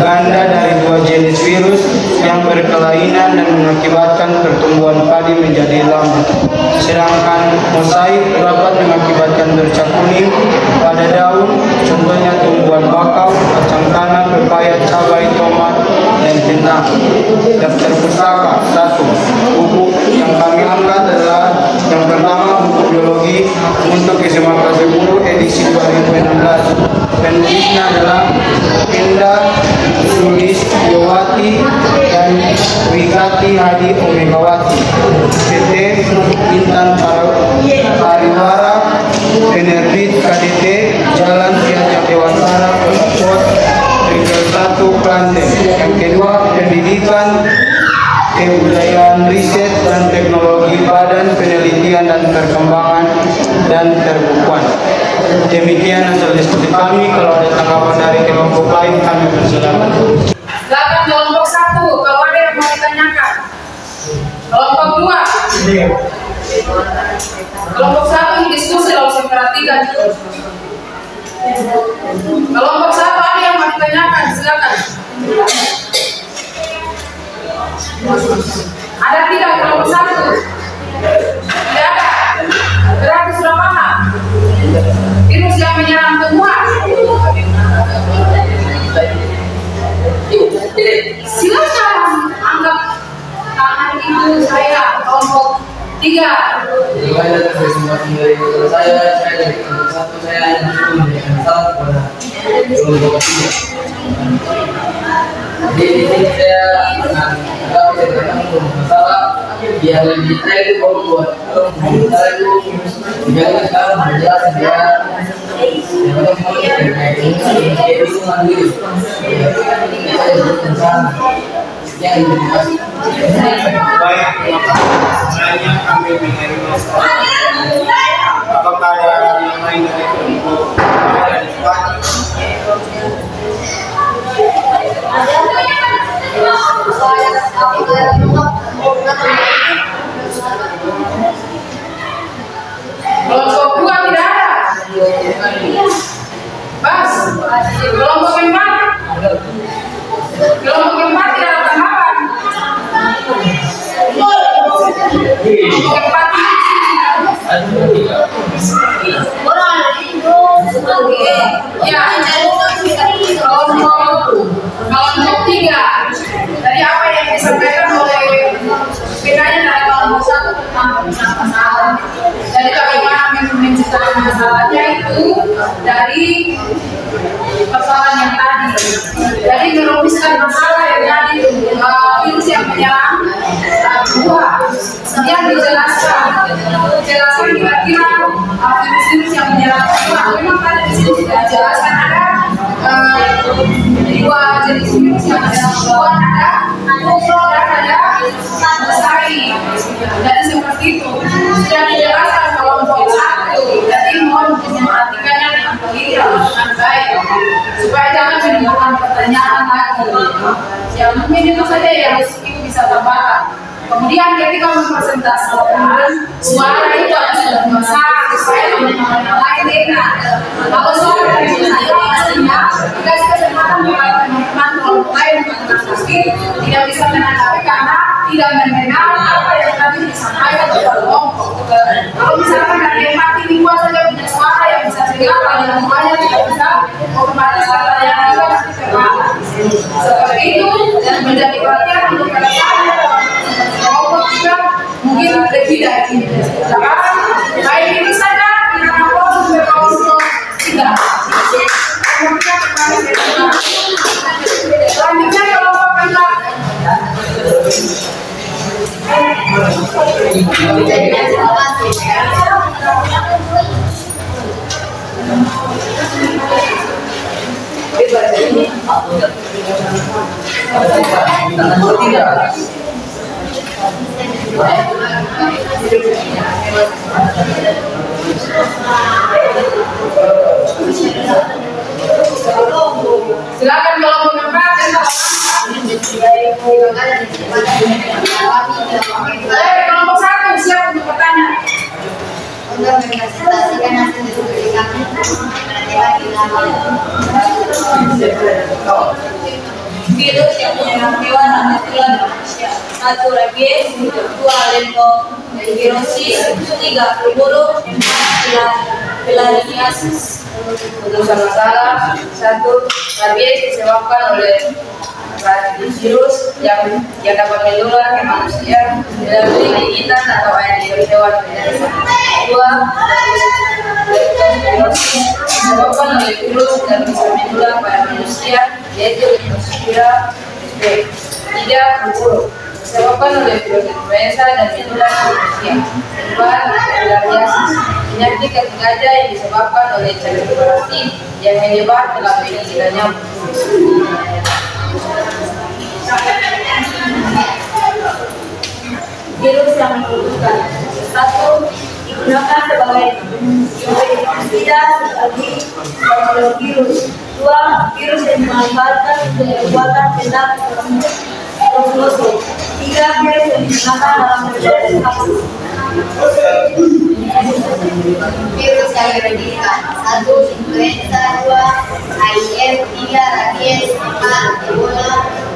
ganda dari 2 jenis virus yang berkelainan dan mengakibatkan pertumbuhan padi menjadi lambat. Sedangkan mosaik dapat mengakibatkan bercak kuning pada daun, contohnya tumbuhan bakau, kacang tanah, pepaya, cabai, tomat, dan kentang. Daftar pustaka 1. Buku yang kami angkat adalah yang pertama buku biologi untuk SMA kelas 10 edisi 2016. Penulisnya adalah Indah Sulistiyowati dan Wigati Hadi Omegawati. PT Bintan Pariwara, penerbit KDT, Jalan Cianjur Dewantara, Kota Pot, Tinggal 1 Klaten. Yang kedua, pendidikan, kebudayaan, riset dan teknologi, Badan Penelitian dan Perkembangan dan Terbukuan. Demikian hasil diskusi kami. Kalau ada tanggapan dari kelompok lain, kami persilakan. Silakan kelompok 1 kalau ada yang mau ditanyakan. Kelompok 2. Kelompok 1 ini diskusi, harus diperhatikan. Kelompok 1 ada yang mau ditanyakan, silakan. Ada tidak kelompok 1? Tidak ada. Berarti sudah paham. Virus yang menyerang tumbuhan. Silakan angkat tangan ibu saya, kelompok 3. Di sini saya masalah biar lebih detail itu buat masalah itu jangan sekarang menjelaskan dia Baik, sebenarnya kami menerima. Apakah ada yang lain dari kelompok dari depan? Kelompok 2 tidak ada. Bas. Kelompok 4. Kelompok 4 tidak ada tanggapan. Kelompok 4. Ya. Kelompok 3. Dari apa yang disampaikan oleh bedanya dari kelompok 1 tentang masalah. Jadi bagaimana menciptakan masalahnya itu dari persoalan yang tadi. Jadi merumuskan masalah yang tadi virus yang menyerang buah. Kemudian dijelaskan kira-kira virus-virus yang menyerang buah. Memang tadi di sini sudah dijelaskan ada 2 jenis virus yang menyerang buah, ada kontrol dan ada besari. Jadi seperti itu sudah dijelaskan kelompok 1. Jadi mohon memperhatikannya dengan teliti dengan baik supaya jangan menimbulkan pertanyaan lagi. Ya mungkin itu saja yang ibu bisa tambahkan. Kemudian ketika mempresentasikan suara itu harus sudah besar supaya teman-teman yang lain enak. Kalau suara dari saya pastinya dikasih kesempatan kepada teman-teman kelompok lain menanggapi, tidak bisa menanggapi karena tidak mendengar apa yang tadi disampaikan oleh kelompok. Kalau misalkan dari empati mingguan saja punya suara yang bisa dengar, kalau yang semuanya tidak bisa, otomatis kata yang juga nanti terlambat. Seperti itu dan menjadi perhatian untuk kalian. Kelompok 3 mungkin lebih dari ini. Sekarang baik itu saja dengan proses kelompok 3. Selanjutnya kelompok 4. Silakan kelompok 4. Kelompok 1 siap untuk bertanya. Untuk mempresentasikan hasil diskusi kami virus yang menyerang hewan dan matikan manusia. 1. Rabies, 2. Leptospirosis, 3. Flu, 4. Filariasis. Untuk masalah 1, rabies disebabkan oleh virus yang dapat menular ke manusia melalui gigitan atau air liur hewan. 2. Leptospirosis disebabkan oleh virus yang bisa menular pada manusia, yaitu Leptospira. 3. Flu disebabkan oleh virus influenza dan menular ke manusia. Kedua, filariasis, penyakit kaki gajah yang disebabkan oleh cacing parasit yang menyebar melalui gigitan nyamuk. Virus yang membutuhkan. 1. Digunakan sebagai pestisida seperti virus. 2. Virus yang dimanfaatkan untuk pembuatan sendat tersebut. 3. Virus yang digunakan dalam proses vaksin. Virus yang dimiliki 1. Influenza, 2. HIV, 3. Rabies, 4. Ebola,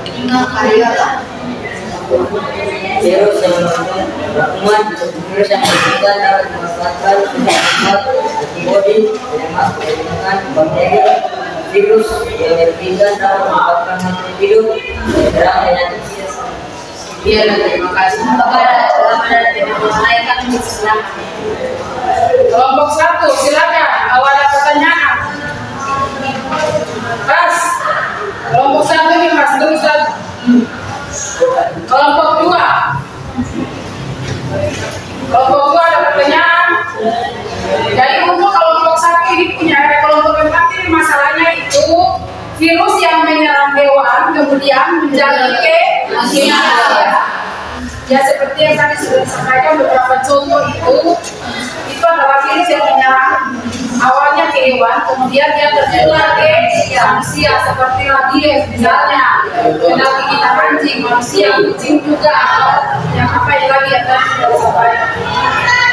5. Variola. Virus yang berkuman, virus yang mematikan dapat dimanfaatkan untuk antibodi yang masuk dengan bakteri. Virus yang mematikan dapat menyebabkan mati hidup menyerang penyakit. Iya, terima kasih. Kelompok 1, silakan. Kalau ada pertanyaan. Mas, kelompok 1 ini Mas, terus kelompok 2. Kelompok 2 ada pertanyaan. Jadi untuk kelompok 1 ini punya kelompok 4 ini masalahnya itu virus yang menyerang hewan kemudian menjadi ke manusia. Ya seperti yang tadi sudah disampaikan beberapa contoh itu adalah virus yang menyerang awalnya ke hewan, kemudian dia tertular ke manusia seperti rabies misalnya, kena gigitan anjing, manusia, kucing juga, yang apa yang lagi yang tadi sudah disampaikan.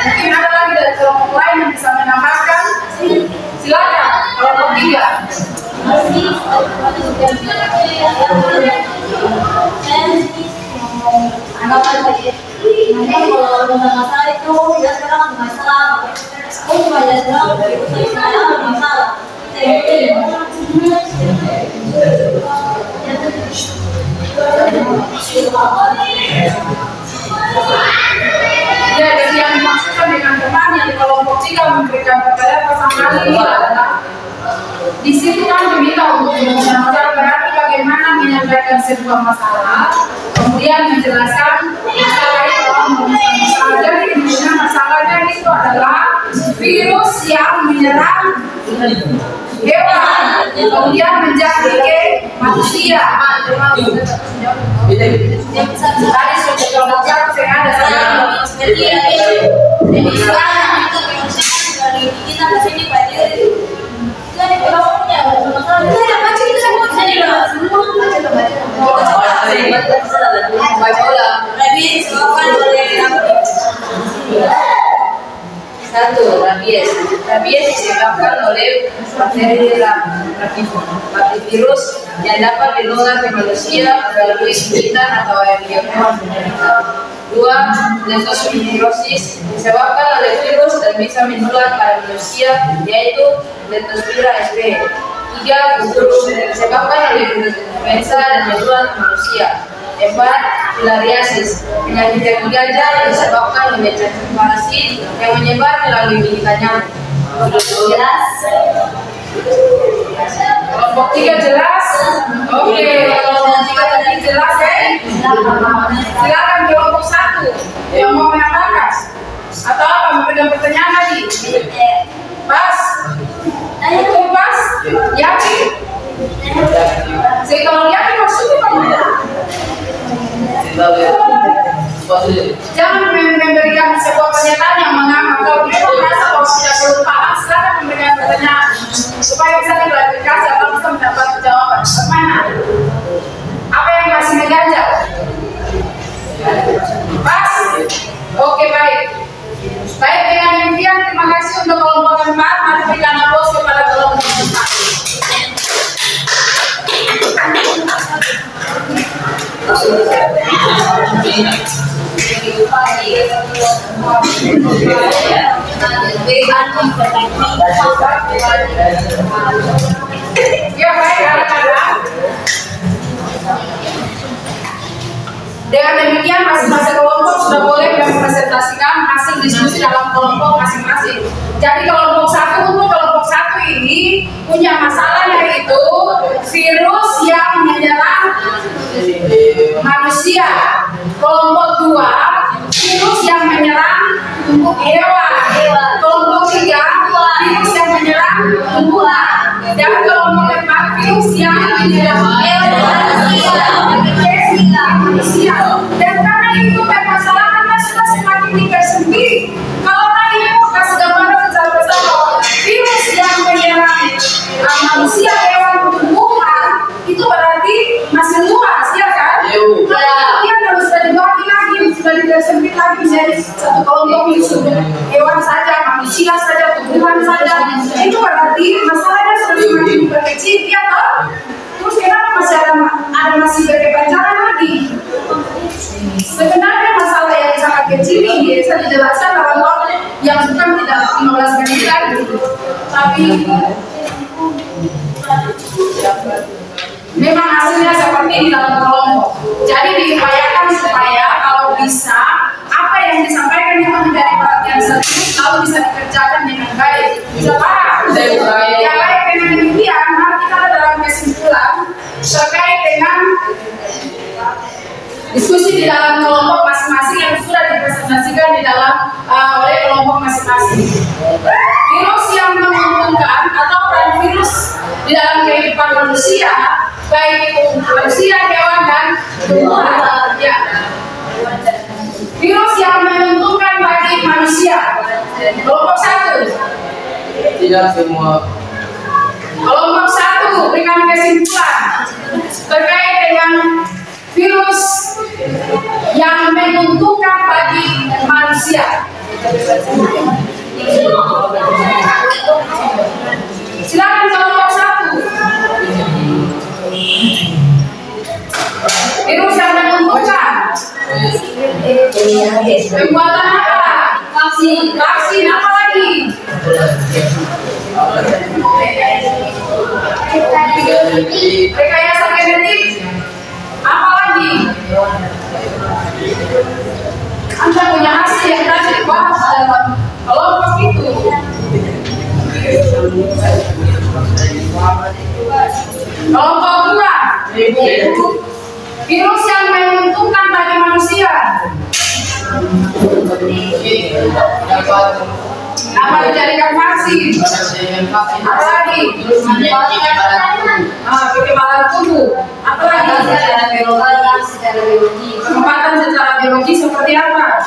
Mungkin ada lagi dari kelompok lain yang bisa menambahkan, silakan kelompok 3. Kalau masalah itu ya sekarang masalah masalah ya, jadi yang dimaksudkan dengan teman yang di kelompok 3 memberikan pertanyaan pasangan ini adalah di situ kan diminta untuk menjelaskan berarti bagaimana menyampaikan sebuah masalah, kemudian menjelaskan masalah itu. Jadi intinya masalahnya itu adalah virus yang menyerang hewan, kemudian menjadi ke manusia. Tadi sudah kelompok 1 saya ada kita kesini pada dari kelompoknya baca ulang. rabies disebabkan oleh 1. Rabies. Rabies disebabkan oleh bakteri virus yang dapat menular ke manusia melalui gigitan atau air liur hewan. 2. Leptospirosis disebabkan oleh virus dan bisa menular pada manusia, yaitu Leptospira sp. 3. Flu disebabkan oleh virus influenza dan menular ke manusia. 4. Filariasis, penyakit kaki gajah yang disebabkan oleh cacing parasit yang menyebar melalui gigitan nyamuk. jelas. Kelompok 3 jelas? Oke, kelompok 3 tadi jelas ya? Silakan kelompok 1 yang mau menambahkan atau apa, memberikan pertanyaan lagi? Pas? Betul pas? Yakin? Kalau yakin maksudnya apa? Jangan memberikan sebuah pernyataan yang mengamuk. Kalau kita merasa bahwa sudah kelupaan, silakan memberikan pertanyaan supaya bisa diklarifikasi atau bisa mendapat jawaban. Bagaimana? Apa yang masih mengganjal? Pas? Oke, baik. Baik, dengan demikian terima kasih untuk kelompok 4. Mari berikan aplaus kepada kelompok 4. Ya, baik, anak-anak. Dengan demikian masing-masing kelompok sudah boleh mempresentasikan hasil diskusi dalam kelompok masing-masing. Jadi kelompok 1 untuk kelompok 1 ini punya masalah, yaitu virus yang menyerang manusia. Kelompok 2, virus yang menyerang tubuh hewan. Kelompok 3, virus yang menyerang tumbuhan. Dan kelompok 4, virus yang menyerang manusia. Dan karena itu permasalahannya sudah semakin dipersempit. Kalau tadi aku kasih gambaran secara besar bahwa virus yang menyerang manusia, hewan, tumbuhan itu berarti masih luas, ya kan? Kemudian kalau sudah dibagi lagi, sudah dipersempit lagi menjadi satu kelompok itu hewan saja, manusia saja, tumbuhan saja. Itu berarti masalahnya sudah semakin diperkecil, ya toh? Terus kenapa masih ada masih berkepanjangan lagi? Sebenarnya masalah yang sangat kecil ini bisa dijelaskan dalam waktu yang bukan tidak 15 menit lagi, tapi memang hasilnya seperti ini dalam kelompok. Jadi diupayakan supaya kalau bisa apa yang disampaikan itu menjadi perhatian serius, lalu bisa dikerjakan dengan baik. Bisa paham? Ya baik, dengan demikian mari kita dalam kesimpulan terkait dengan diskusi di dalam kelompok masing-masing yang sudah dipresentasikan di dalam oleh kelompok masing-masing. Virus yang menguntungkan atau peran virus di dalam kehidupan manusia, baik itu manusia, hewan, dan tumbuhan. Ya. Virus yang menguntungkan bagi manusia. Kelompok 1. Tidak semua. Kelompok 1 berikan kesimpulan terkait dengan virus yang menguntungkan bagi manusia. Silakan kelompok 1. Virus yang menguntungkan. Pembuatan apa? Vaksin apa lagi? Rekayasa genetik. Apa lagi? Anda punya hasil yang tadi dibahas dalam kelompok itu. Kelompok 2. Virus yang menguntungkan bagi manusia. Apa dijadikan vaksin? Apa lagi? Kekebalan tubuh. Apa lagi? Penempatan secara biologi seperti apa?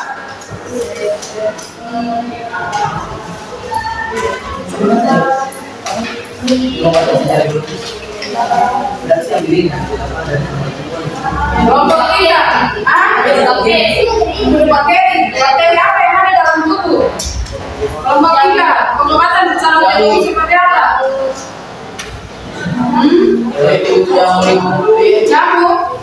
Kelompok 3. Bakteri apa yang ada dalam tubuh? Kelompok 3. Pengobatan secara biologi seperti apa? Jamur.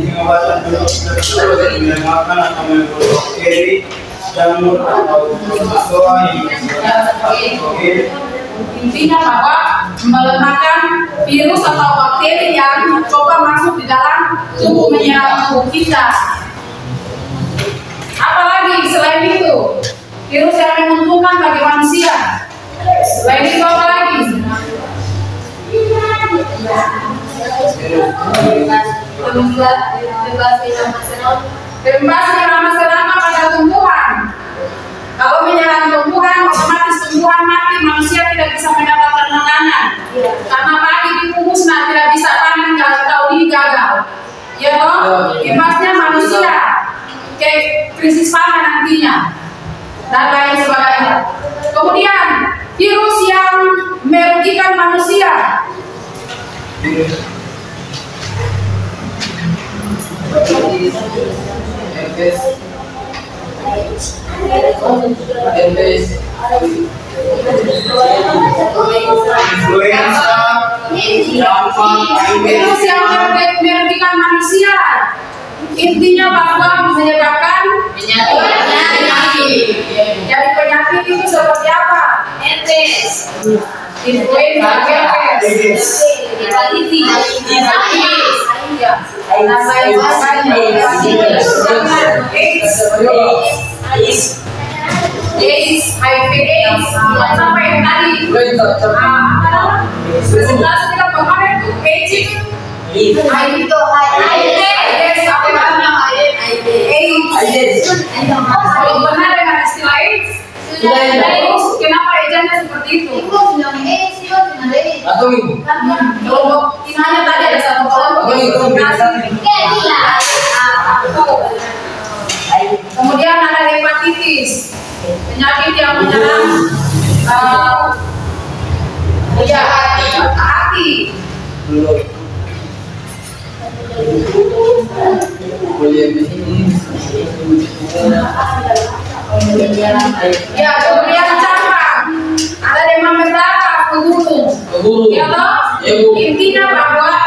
Pengobatan menggunakan atau membunuh bakteri, jamur atau zoa yang Intinya bahwa melemahkan virus atau bakteri yang coba masuk di dalam tubuh menyerang tubuh kita. Apalagi selain itu, virus yang menguntungkan bagi manusia. Selain itu apa lagi? Bebas menyerang serangga pada tumbuhan. Kalau menyerang tumbuhan, otomatis tumbuhan mati, manusia tidak bisa mendapatkan makanan. Karena padi dibungkus, nah tidak bisa panen kalau ini gagal. Ya toh, imbasnya manusia ke krisis pangan nantinya dan lain sebagainya. Kemudian virus yang merugikan manusia. Virus yang merugikan manusia, intinya bahwa menyebabkan penyakit. Jadi penyakit itu seperti apa? Influenza, hepatitis, dan lain sebagainya. AIDS, HIV/AIDS, sampai yang tadi presentasi kita kemarin tuh HIV itu AIDS apa namanya? AIDS. Kalau pernah dengan istilah AIDS, kenapa ejanya seperti itu? Atau itu? Kelompok inanya tadi ada satu kelompok. Kemudian ada hepatitis, penyakit yang menyerang hati. Ya, kemudian campak, ada demam berdarah, pembunuh. Ya toh? Intinya bahwa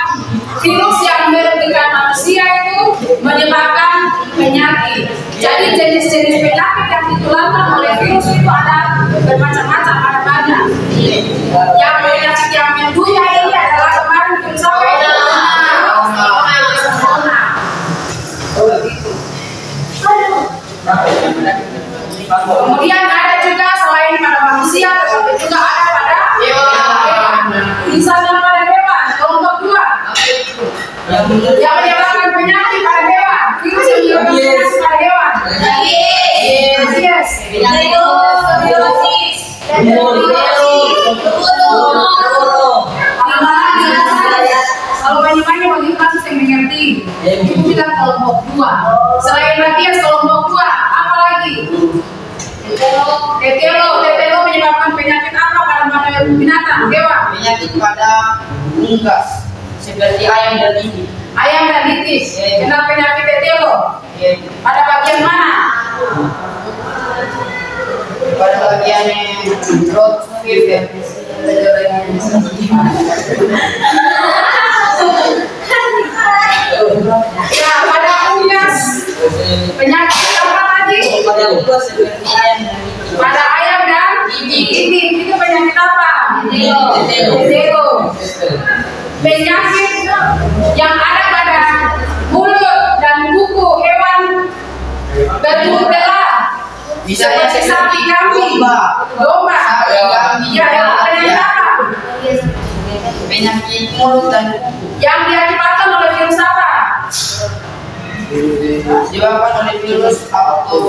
virus yang merugikan manusia itu menyebabkan penyakit. Jadi jenis-jenis penyakit yang ditularkan oleh virus itu ada bermacam-macam, ada banyak. Yang penyakit yang mendunia ini adalah kemarin virus apa? Kemudian ada juga selain pada manusia, tetapi juga ada pada hewan. Misalnya pada hewan, kelompok 2 yang menyebabkan penyakit pada hewan, virus yang menyebabkan penyakit pada hewan. Kalau banyak-banyak bagi kasus yang mengerti, itu bilang kelompok 2. Selain rabies kelompok 2, apa lagi? Tetelo menyebabkan penyakit apa pada binatang, hewan? Penyakit pada unggas seperti ayam dan itik. Ayam dan itik. Kenapa penyakit tetelo? Pada bagian mana? Pada bagian throat fever. Ya, pada unggas. Penyakit apa lagi? Pada unggas seperti ayam dan itik. Pada ayam dan itik. Itu penyakit apa? Tetelo. Penyakit yang ada pada mulut dan kuku hewan bergejala seperti sapi, kambing, domba. Ya, penyakit apa? Penyakit mulut dan kuku Yang diakibatkan oleh virus apa? disebabkan oleh virus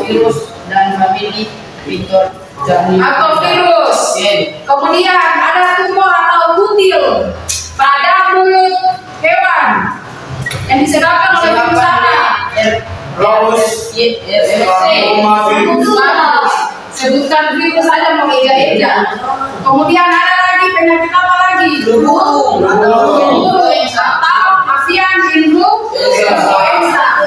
virus dan famili Victor Jani. Virus. Kemudian ada tumor atau kutil pada mulut hewan yang disebabkan oleh virus apa? Sebutkan virus saja mau eja-eja. Kemudian ada lagi penyakit apa lagi? Atau avian influenza.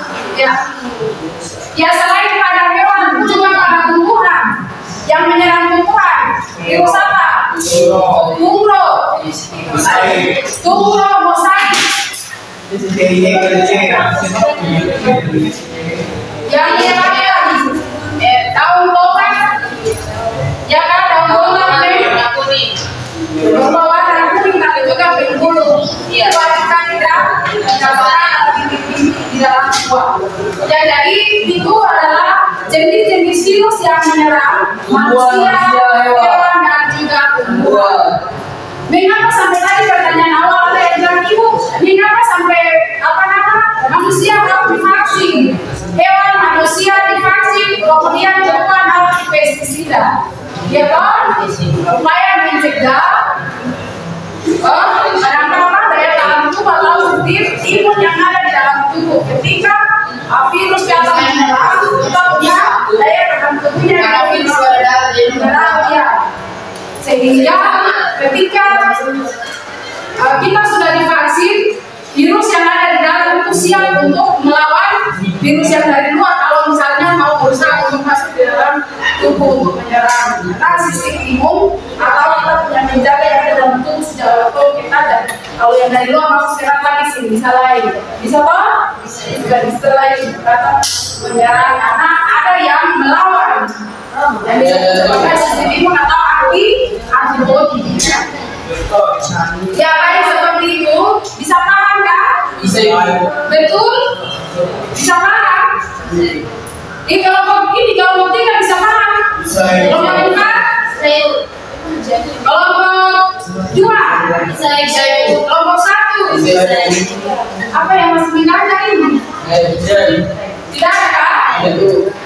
Ya, selain pada hewan juga pada tumbuhan yang menyerang tumbuhan. Virus apa? Tumor mosaik. Yang menyebabkan daun tomat, ya kan, daun tomat berubah warna kuning, tapi juga berbulu. Kita tidak di dalam buah. Jadi itu adalah jenis-jenis virus yang menyerang manusia, hewan dan juga tumbuhan. Mengapa sampai tadi pertanyaan awal ada yang bilang, Ibu, mengapa sampai manusia harus divaksin, hewan manusia divaksin, kemudian tumbuhan harus pestisida, ya kan? Supaya mencegah kadang-kadang daya tahan tubuh atau sistem imun yang ada di dalam tubuh. Ketika virus datang menyerang, kita punya daya tahan tubuhnya yang ya. Sehingga ketika kita sudah divaksin, virus yang ada di dalam itu siap untuk melawan virus yang dari luar. Kalau misalnya mau berusaha untuk masuk di dalam tubuh untuk menyerang, karena sistem imun atau kita punya menjaga yang ada dalam tubuh sejak waktu kita, dan kalau yang dari luar masuk serat lagi sih bisa lain, bisa toh? Bisa lain datang menyerang, karena ada yang melawan yang disebut sebagai sistem imun atau antibody. Ya, baik seperti itu. Bisa paham kan? Bisa. Betul? Bisa paham? Di kelompok ini, kelompok 3 bisa paham? Kelompok 4? Kelompok 2? Kelompok 1? Apa yang masih bingung ini? Tidak ada kan?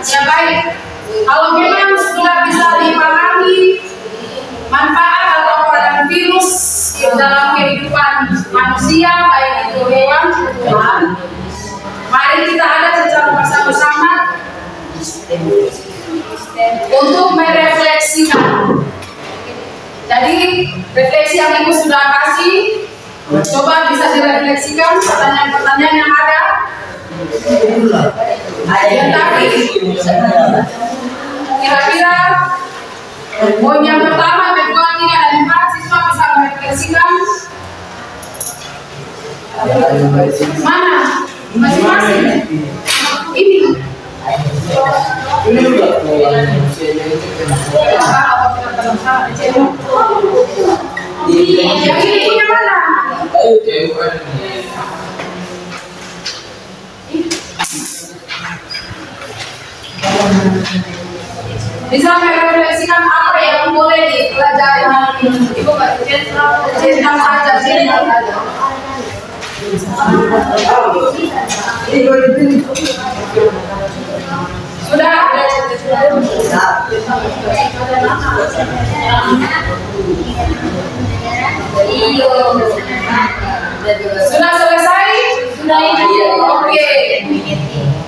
Ya baik. Kalau memang sudah bisa dipahami manfaat atau peranan virus dalam kehidupan manusia, baik itu hewan maupun Tuhan, mari kita ada secara bersama-sama untuk merefleksikan. Jadi refleksi yang Ibu sudah kasih, coba bisa direfleksikan pertanyaan-pertanyaan yang ada. Yang tadi kira-kira poin yang pertama, kedua, tiga, dan empat, siswa bisa merefleksikan mana masing-masing ini. Yang ini punya mana? Bisa merefleksikan apa yang boleh dipelajari hari ini. Ibu cerita saja, cerita saja. Sudah? Sudah selesai? Sudah. Oke.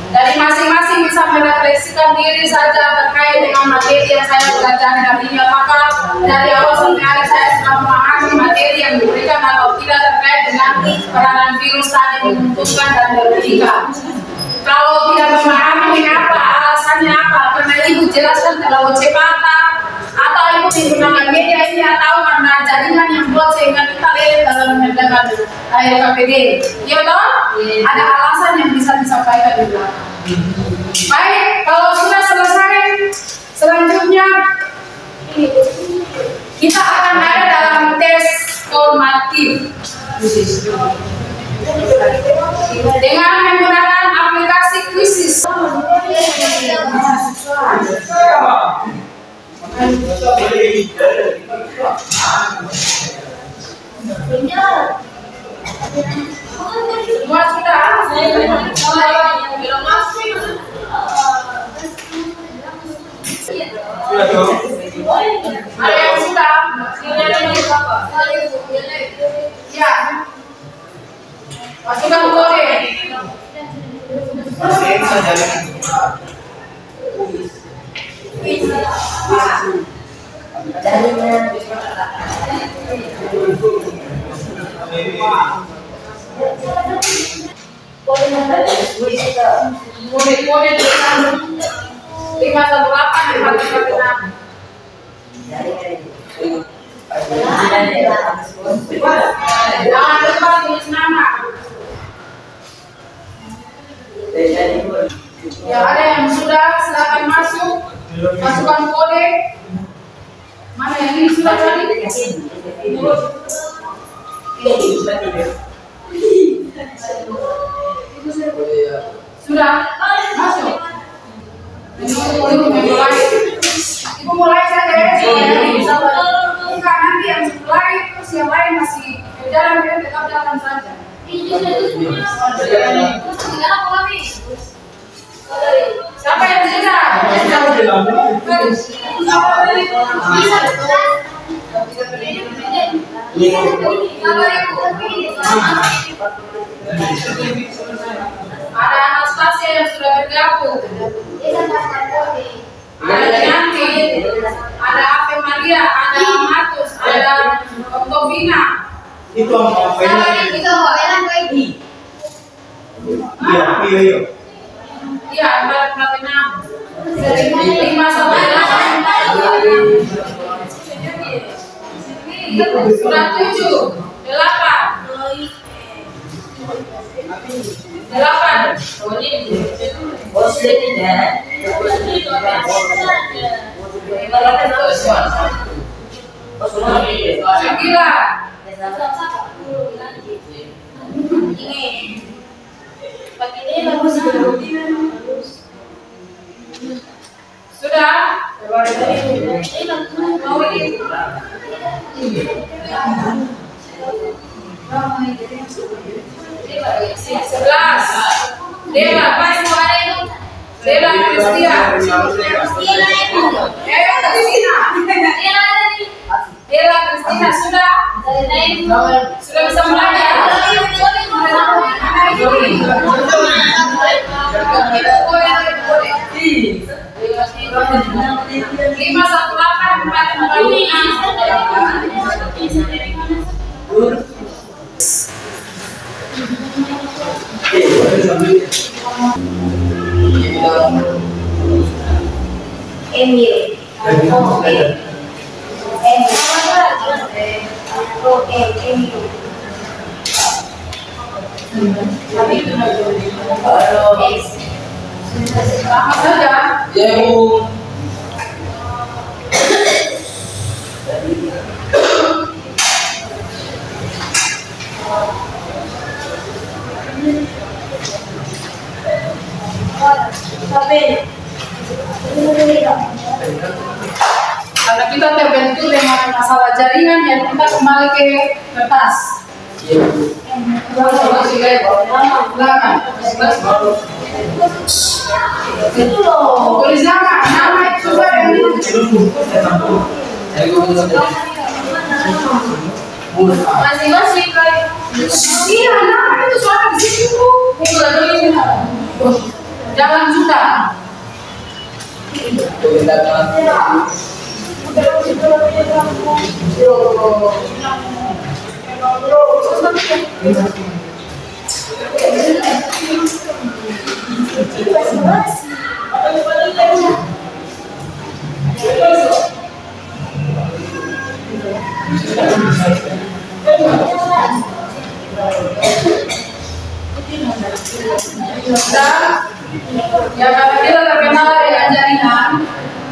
Dari masing-masing bisa merefleksikan diri saja terkait dengan materi yang saya pelajari hari ini. Apakah dari awal sampai akhir saya sudah memahami materi yang diberikan atau tidak terkait dengan peranan virus tadi menguntungkan dan merugikan. Kalau tidak memahami mengapa, alasannya apa? Karena Ibu jelaskan terlalu cepat, atau Ibu menggunakan media ini, atau karena jaringan yang buat sehingga kita lihat dalam mengerjakan KPD. Ya toh? Ada alasan yang bisa disampaikan juga. Baik, kalau sudah selesai, selanjutnya kita akan ada dalam tes formatif dengan menggunakan aplikasi Quizzes. Semua sudah? Ada yang sudah? Ya. Masukkan kode. Kode 518 jangan lupa tulis nama. Ya, ada yang sudah, silakan masuk. Masukkan kode. Mana yang ini sudah tadi? Sudah masuk. Ibu mulai saja ya. Bukan nanti yang mulai, terus yang lain masih jalan, tetap jalan saja. Siapa yang sudah? Ada Anastasia yang sudah bergabung. Ada Yanti, ada Ave Maria, ada Markus, ada Oktovina. Itu apa ini? Iya. Iya, berarti 6. Dari 5 sampai 8. Sudah 7, 8. 8. Sudah? Mau ini? Dela, pas suara itu. Dela Kristia. Dela Kristina sudah. Sudah bisa mulai ya. Lima satu delapan empat Emil. Sama saja. Jauh. Karena kita terbentuk dengan masalah jaringan, yang kita kembali ke kertas. Tulis nama itu masing-masing kayak iya, nama itu suara di situ. Jangan suka. Ya karena kita terkenal dengan jaringan,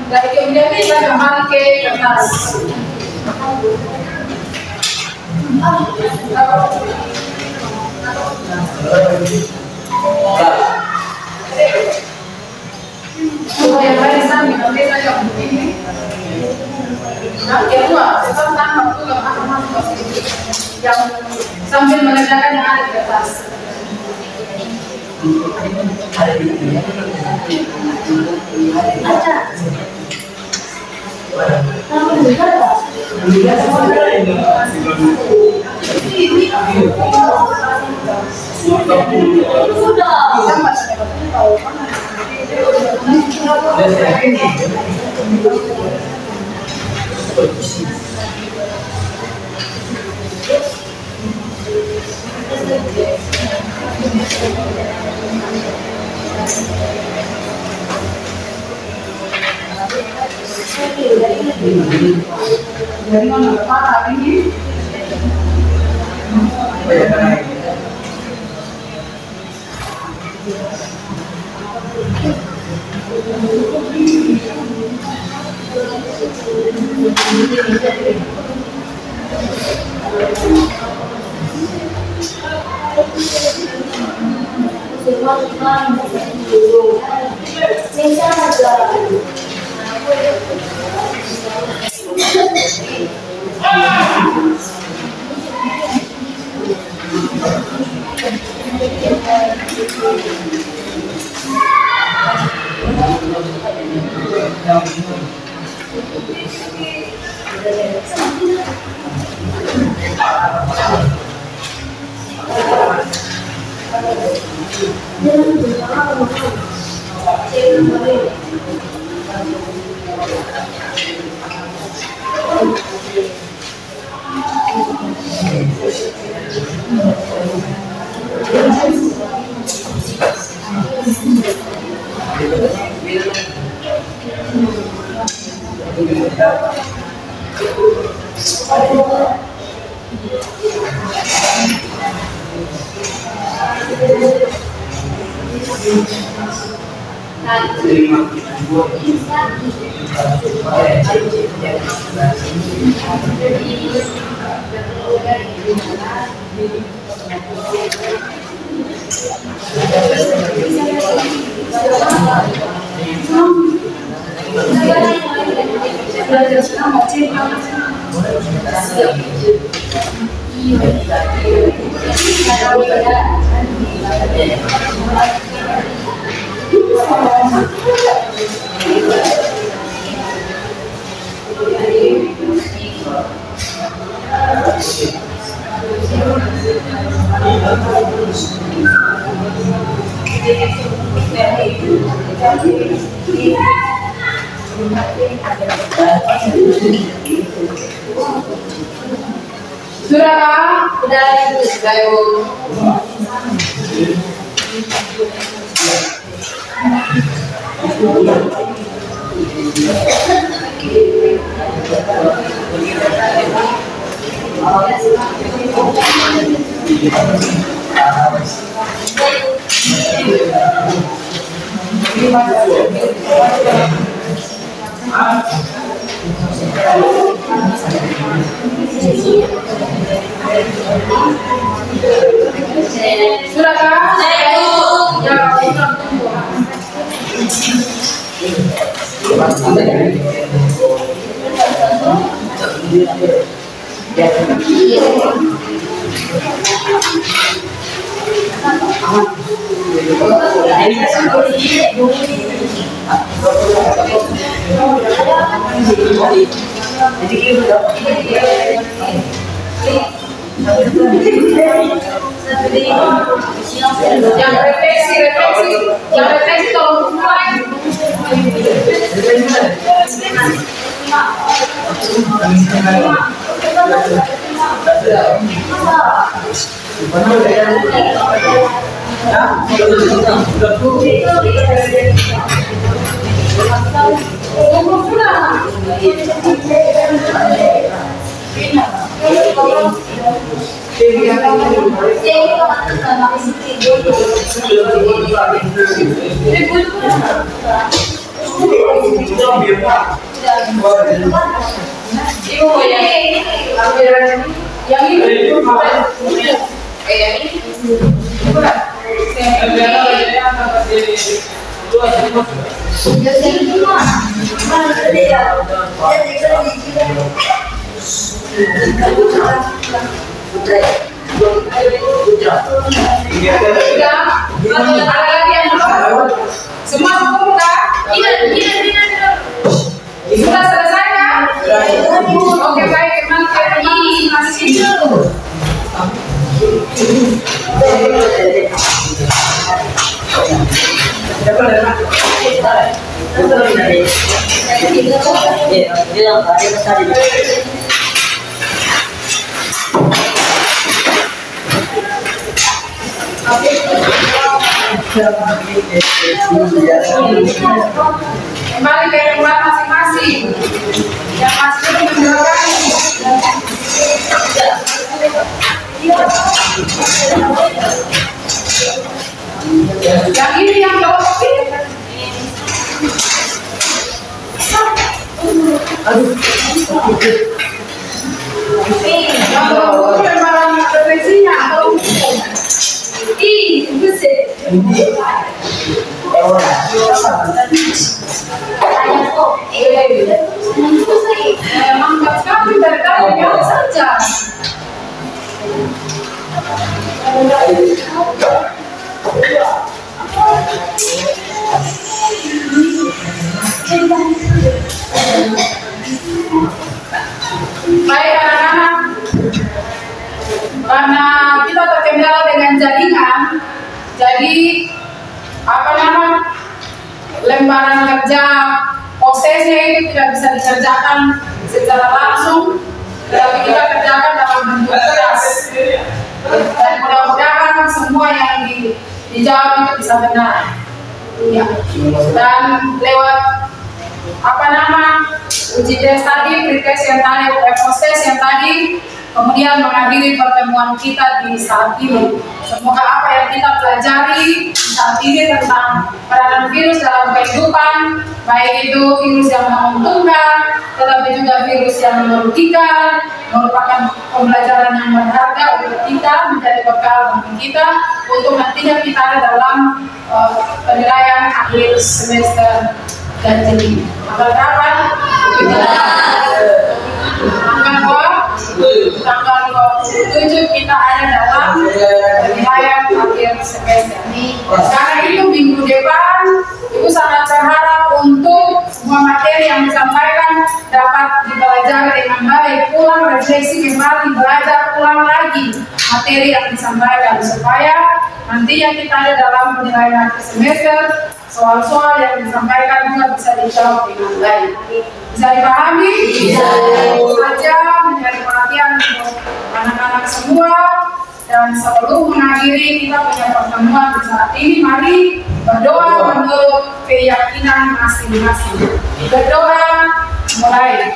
dari kemudian kita kembali ke kertas. Yang lain sami, nanti saya begini. Nah, kedua, tetap tambah juga yang sambil mengerjakan yang ada di kertas. Dari mana parah ini? Sudahkah? Sudah itu Sudahkah? Yang refleksi tolong mulai. Yang ini semua sudah? Sudah selesai kan? Oke baik, teman-teman masih kembali ke tempat masing-masing. Yang masih mendengarkan. Yang ini yang jawab kopi. Yang jawab memang referensinya atau mantap sekali dari kalian saja. Baik anak-anak, karena kita terkendala dengan jaringan, jadi lembaran kerja prosesnya itu tidak bisa dikerjakan secara langsung, tetapi kita kerjakan dalam bentuk keras. Dan mudah-mudahan semua yang dijawab itu bisa benar. Ya. Dan lewat uji tes tadi, pretest yang tadi, proses yang tadi, kemudian menghadiri pertemuan kita di saat ini. Semoga apa yang kita pelajari saat ini tentang peranan virus dalam kehidupan, baik itu virus yang menguntungkan, tetapi juga virus yang merugikan, merupakan pembelajaran yang berharga untuk kita, menjadi bekal bagi kita untuk nantinya kita ada dalam penilaian akhir semester ganjil. Tanggal kapan? Tanggal 2. tanggal 27 kita ada dalam penilaian akhir semester. Karena itu minggu depan Ibu sangat berharap untuk semua materi yang disampaikan dapat dipelajari dengan baik, pulang refleksi kembali, belajar ulang lagi materi yang disampaikan supaya nantinya kita ada dalam penilaian akhir semester soal-soal yang disampaikan juga bisa dijawab dengan baik. Bisa dipahami? Bisa. Saja menjadi perhatian untuk anak-anak semua. Dan sebelum mengakhiri kita punya pertemuan saat ini, mari berdoa menurut keyakinan masing-masing. Berdoa mulai.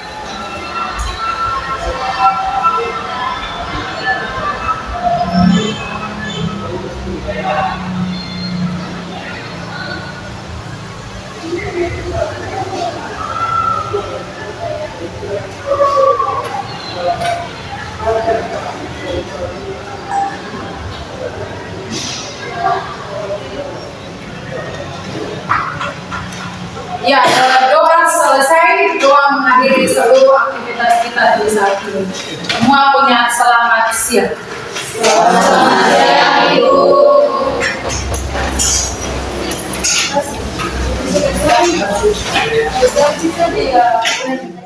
Ya, doa selesai, doa mengakhiri seluruh aktivitas kita di saat ini. Semua punya selamat siang. Selamat siang, Ibu. Terima kasih.